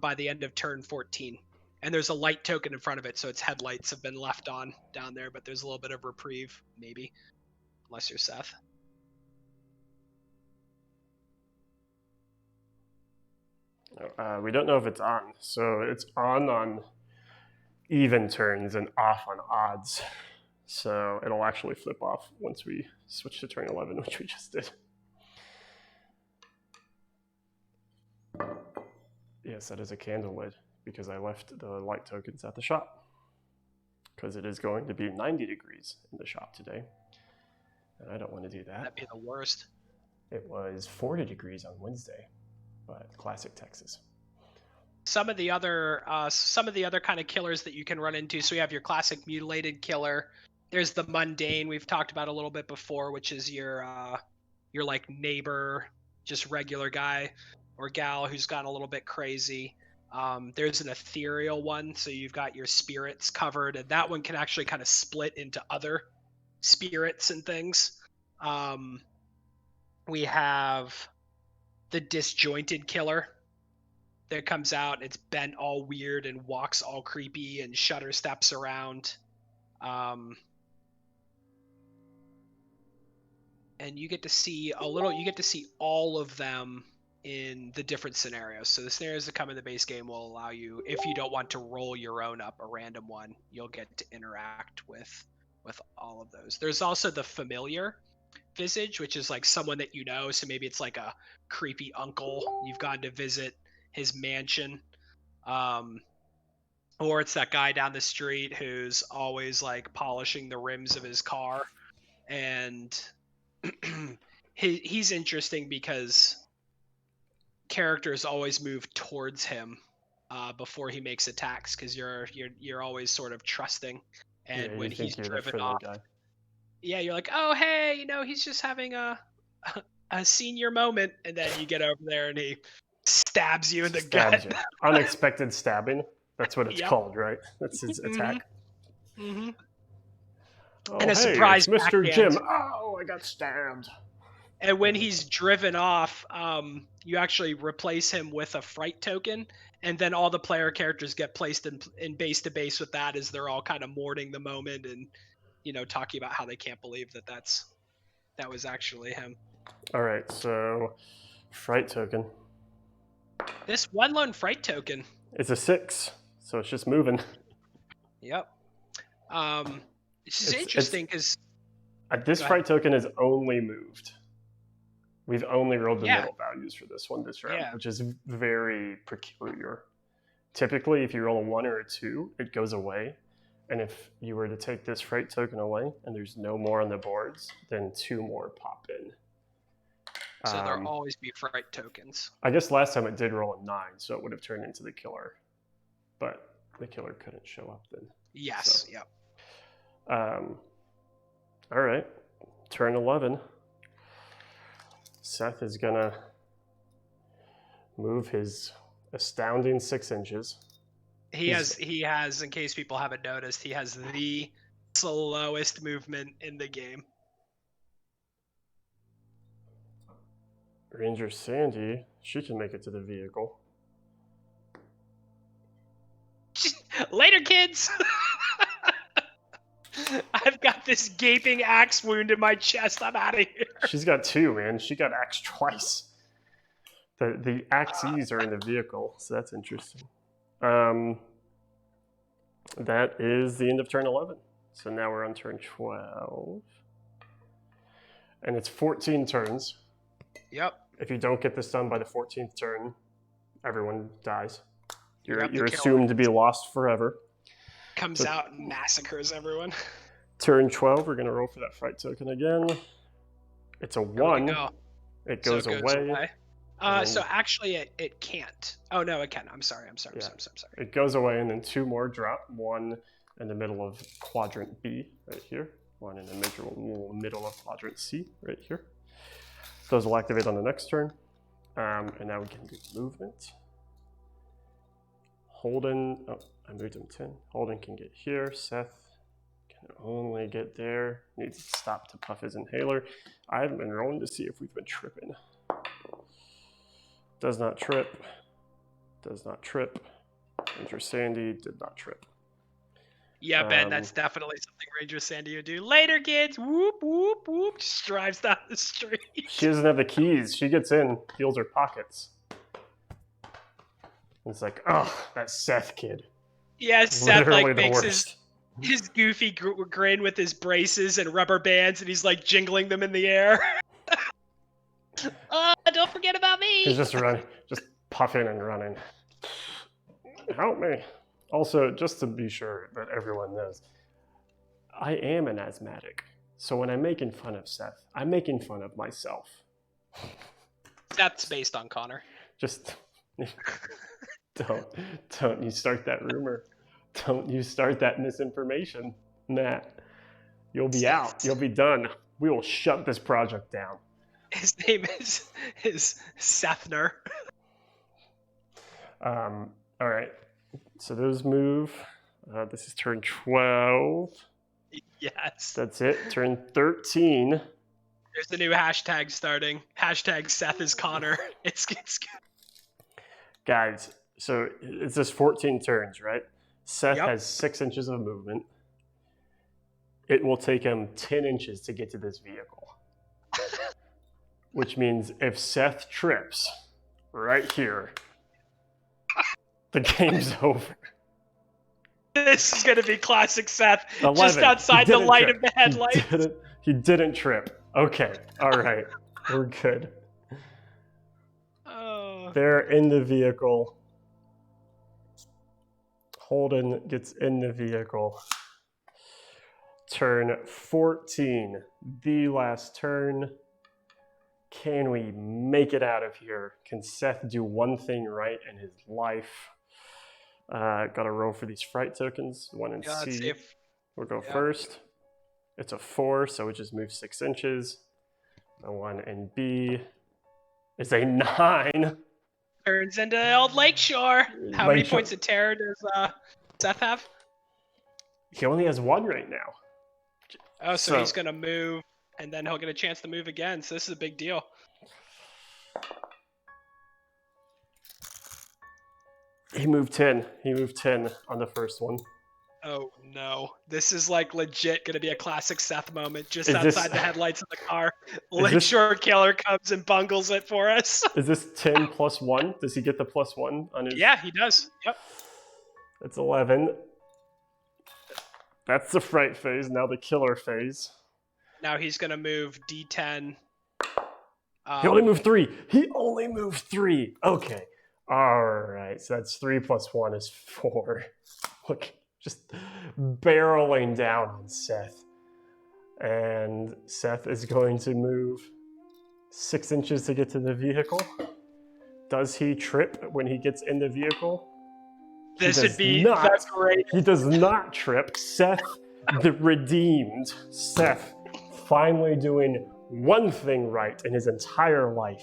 by the end of turn 14. And there's a light token in front of it, so its headlights have been left on down there, but there's a little bit of reprieve, maybe, unless you're Seth. We don't know if it's on, so it's on even turns and off on odds. So it'll actually flip off once we switch to turn 11, which we just did. Yes, that is a candle lid because I left the light tokens at the shop because it is going to be 90 degrees in the shop today. And I don't want to do that. That'd be the worst. It was 40 degrees on Wednesday, but classic Texas. Some of the other kind of killers that you can run into. So we have your classic mutilated killer. There's the mundane we've talked about a little bit before, which is your like neighbor, just regular guy or gal who's gone a little bit crazy. There's an ethereal one, so you've got your spirits covered, and that one can actually kind of split into other spirits and things. We have the disjointed killer that comes out. It's bent all weird and walks all creepy and shutter steps around. And you get to see all of them in the different scenarios. So the scenarios that come in the base game will allow you, if you don't want to roll your own up a random one, you'll get to interact with all of those. There's also the familiar visage, which is like someone that you know. So maybe it's like a creepy uncle you've gone to visit his mansion, or it's that guy down the street who's always like polishing the rims of his car, and he's interesting because characters always move towards him before he makes attacks, because you're always sort of trusting, and when he's driven off, you're like, oh hey, he's just having a senior moment, and then you get over there and he stabs you in the gut. Unexpected stabbing. That's what it's called, right? That's his attack. Mm-hmm. Oh, and a surprise, it's Mr. Jim. Oh, I got stabbed. And when he's driven off, you actually replace him with a fright token, and then all the player characters get placed in base to base with that, as they're all kind of mourning the moment and talking about how they can't believe that was actually him. All right, so fright token. This one lone fright token. It's a 6, so it's just moving. Yep. It's just interesting because this fright token is only moved. We've only rolled the middle values for this one this round, which is very peculiar. Typically, if you roll a 1 or a 2, it goes away. And if you were to take this fright token away and there's no more on the boards, then 2 more pop in. So there'll always be fright tokens. I guess last time it did roll a 9, so it would have turned into the killer. But the killer couldn't show up then. Yes, yep. All right, turn 11. Seth is gonna move his astounding 6 inches. He has, in case people haven't noticed, he has the slowest movement in the game. Ranger Sandy, she can make it to the vehicle. Later, kids! I've got this gaping axe wound in my chest. I'm out of here. She's got 2, man. She got axed twice. The axes are in the vehicle, so that's interesting. That is the end of turn 11. So now we're on turn 12. And it's 14 turns. Yep. If you don't get this done by the 14th turn, everyone dies. You're assumed to be lost forever. Comes out and massacres everyone. Turn 12, we're going to roll for that fright token again. It's a 1. It goes away. So actually it can't. Oh no, it can. I'm sorry. I'm sorry. It goes away, and then 2 more drop. 1 in the middle of quadrant B right here. 1 in the middle of quadrant C right here. Those will activate on the next turn. And now we can do movement. Holden, I moved him 10. Holden can get here. Seth can only get there. Needs to stop to puff his inhaler. I haven't been rolling to see if we've been tripping. Does not trip. Does not trip. Ranger Sandy did not trip. Yeah, Ben, that's definitely something Ranger Sandy would do. Later, kids. Whoop, whoop, whoop. Just drives down the street. She doesn't have the keys. She gets in, feels her pockets. It's like, oh, that Seth kid. Yeah, Seth Literally like the makes worst. his goofy grin with his braces and rubber bands, and he's like jingling them in the air. Don't forget about me. He's just running, just puffing and running. Help me. Also, just to be sure that everyone knows, I am an asthmatic. So when I'm making fun of Seth, I'm making fun of myself. That's based on Connor. Just don't you start that rumor. Don't you start that misinformation, Matt. You'll be out. You'll be done. We will shut this project down. His name is Sethner. All right. So those move. This is turn 12. Yes. That's it. Turn 13. There's the new hashtag starting. Hashtag Seth is Connor. It's good. Guys, so it's just 14 turns, right? Seth Yep. has 6 inches of movement. It will take him 10 inches to get to this vehicle. Which means if Seth trips right here, the game's over. This is going to be classic Seth. 11. Just outside the light trip. of the headlight. He didn't trip. Okay. All right. We're good. They're in the vehicle. Holden gets in the vehicle. Turn 14. The last turn. Can we make it out of here? Can Seth do one thing right in his life? Got to roll for these fright tokens. 1 and C. We'll go first. It's a 4, so it just moves 6 inches. The 1 and B is a 9. Turns into old Lakeshore. How many points of terror does Seth have? He only has 1 right now. Oh, so he's going to move, and then he'll get a chance to move again. So this is a big deal. He moved 10. He moved 10 on the first one. Oh, no. This is like legit going to be a classic Seth moment just outside the headlights of the car. Lakeshore Killer comes and bungles it for us. Is this 10 plus 1? Does he get the plus 1 on his? Yeah, he does. Yep. That's 11. That's the fright phase. Now the killer phase. Now he's going to move D10. He only moved 3. He only moved 3. Okay. All right. So that's 3 plus 1 is 4. Look, just barreling down on Seth. And Seth is going to move 6 inches to get to the vehicle. Does he trip when he gets in the vehicle? This would be the great. He does not trip. Seth, the redeemed Seth, finally doing one thing right in his entire life,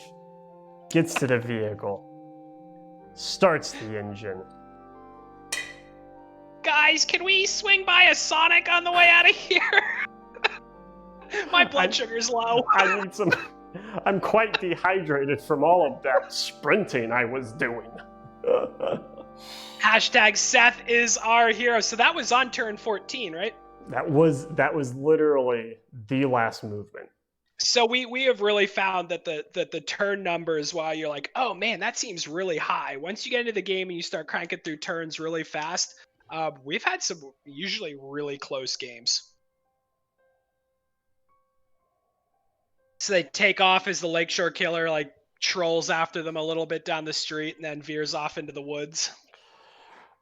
gets to the vehicle, starts the engine. Guys, can we swing by a Sonic on the way out of here? My blood sugar's low. I need some. I'm quite dehydrated from all of that sprinting I was doing. Hashtag Seth is our hero. So that was on turn 14, right? That was literally the last movement. So we have really found that the turn numbers, while you're like, oh man, that seems really high. Once you get into the game and you start cranking through turns really fast, we've had some usually really close games. So they take off as the Lakeshore Killer like trolls after them a little bit down the street and then veers off into the woods.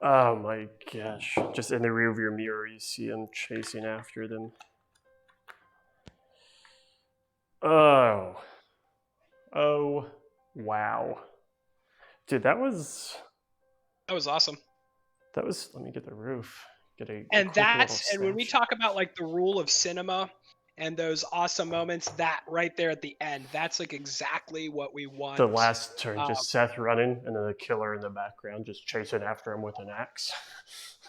Oh my gosh. Just in the rearview mirror, you see him chasing after them. Oh. Oh, wow. Dude, that was awesome. That was, let me get the roof. And when we talk about like the rule of cinema and those awesome moments, that right there at the end, that's like exactly what we want. The last turn, just Seth running and then the killer in the background just chasing after him with an axe.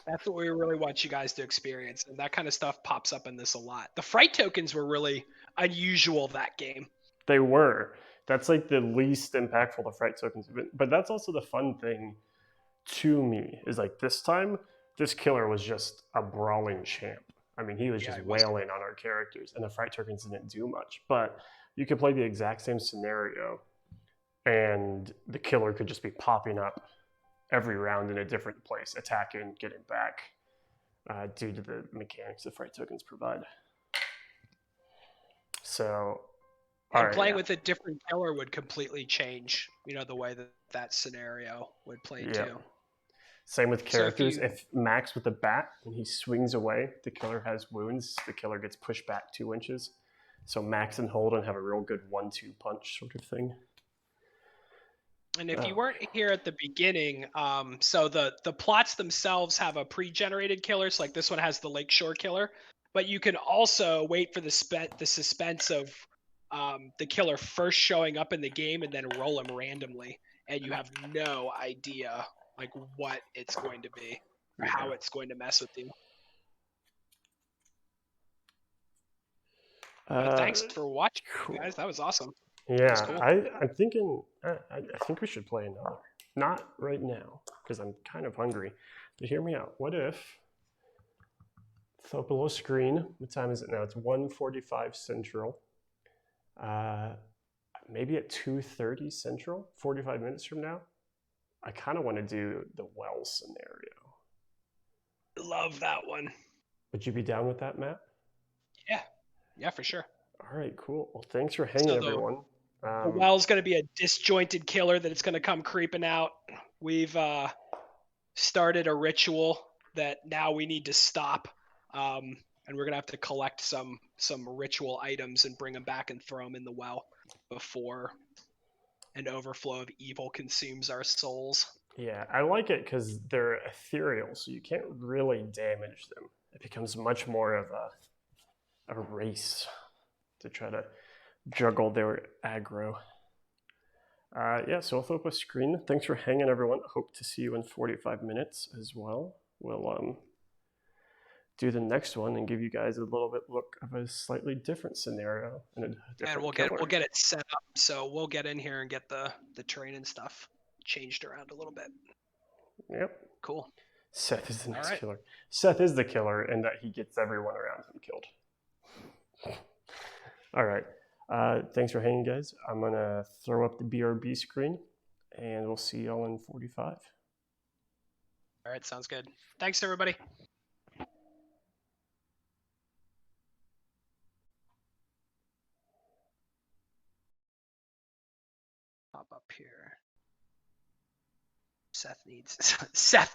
That's what we really want you guys to experience. And that kind of stuff pops up in this a lot. The fright tokens were really unusual that game. They were. That's like the least impactful the fright tokens have been. But that's also the fun thing to me is like this time, this killer was just a brawling champ. I mean, he was Yeah, just it was. wailing on our characters, and the fright tokens didn't do much. But you could play the exact same scenario, and the killer could just be popping up every round in a different place, attacking, getting back, due to the mechanics the fright tokens provide. So, all And right, playing yeah. with a different killer would completely change, the way that that scenario would play Yeah. too. Same with So if characters. you If Max with the bat, when he swings away, the killer has wounds. The killer gets pushed back 2 inches. So Max and Holden have a real good 1-2 punch sort of thing. And if you weren't here at the beginning, so the plots themselves have a pre-generated killer. So like this one has the Lakeshore killer, but you can also wait for the suspense of the killer first showing up in the game and then roll him randomly, and you have no idea like what it's going to be or how it's going to mess with you. Thanks for watching, Cool. guys. That was awesome. Yeah, was cool. I'm thinking. I think we should play another. Not right now because I'm kind of hungry. But hear me out. What if? Throw up a little screen. What time is it now? It's 1:45 Central. Maybe at 2:30 Central, 45 minutes from now. I kind of want to do the well scenario. Love that one. Would you be down with that, Matt? Yeah, for sure. All right, cool. Well, thanks for hanging, everyone. The well's going to be a disjointed killer that it's going to come creeping out. We've started a ritual that now we need to stop, and we're going to have to collect some ritual items and bring them back and throw them in the well before an overflow of evil consumes our souls. Yeah, I like it because they're ethereal, so you can't really damage them. It becomes much more of a race to try to juggle their aggro. Yeah, so I'll throw up a screen. Thanks for hanging, everyone. Hope to see you in 45 minutes as well. We'll do the next one and give you guys a little bit look of a slightly different scenario and a different we'll get it set up. So we'll get in here and get the terrain and stuff changed around a little bit. Yep. Cool. Seth is the next killer. Seth is the killer in that he gets everyone around him killed. All right. Thanks for hanging, guys. I'm going to throw up the BRB screen, and we'll see y'all in 45. All right, sounds good. Thanks, everybody. Pop up here. Seth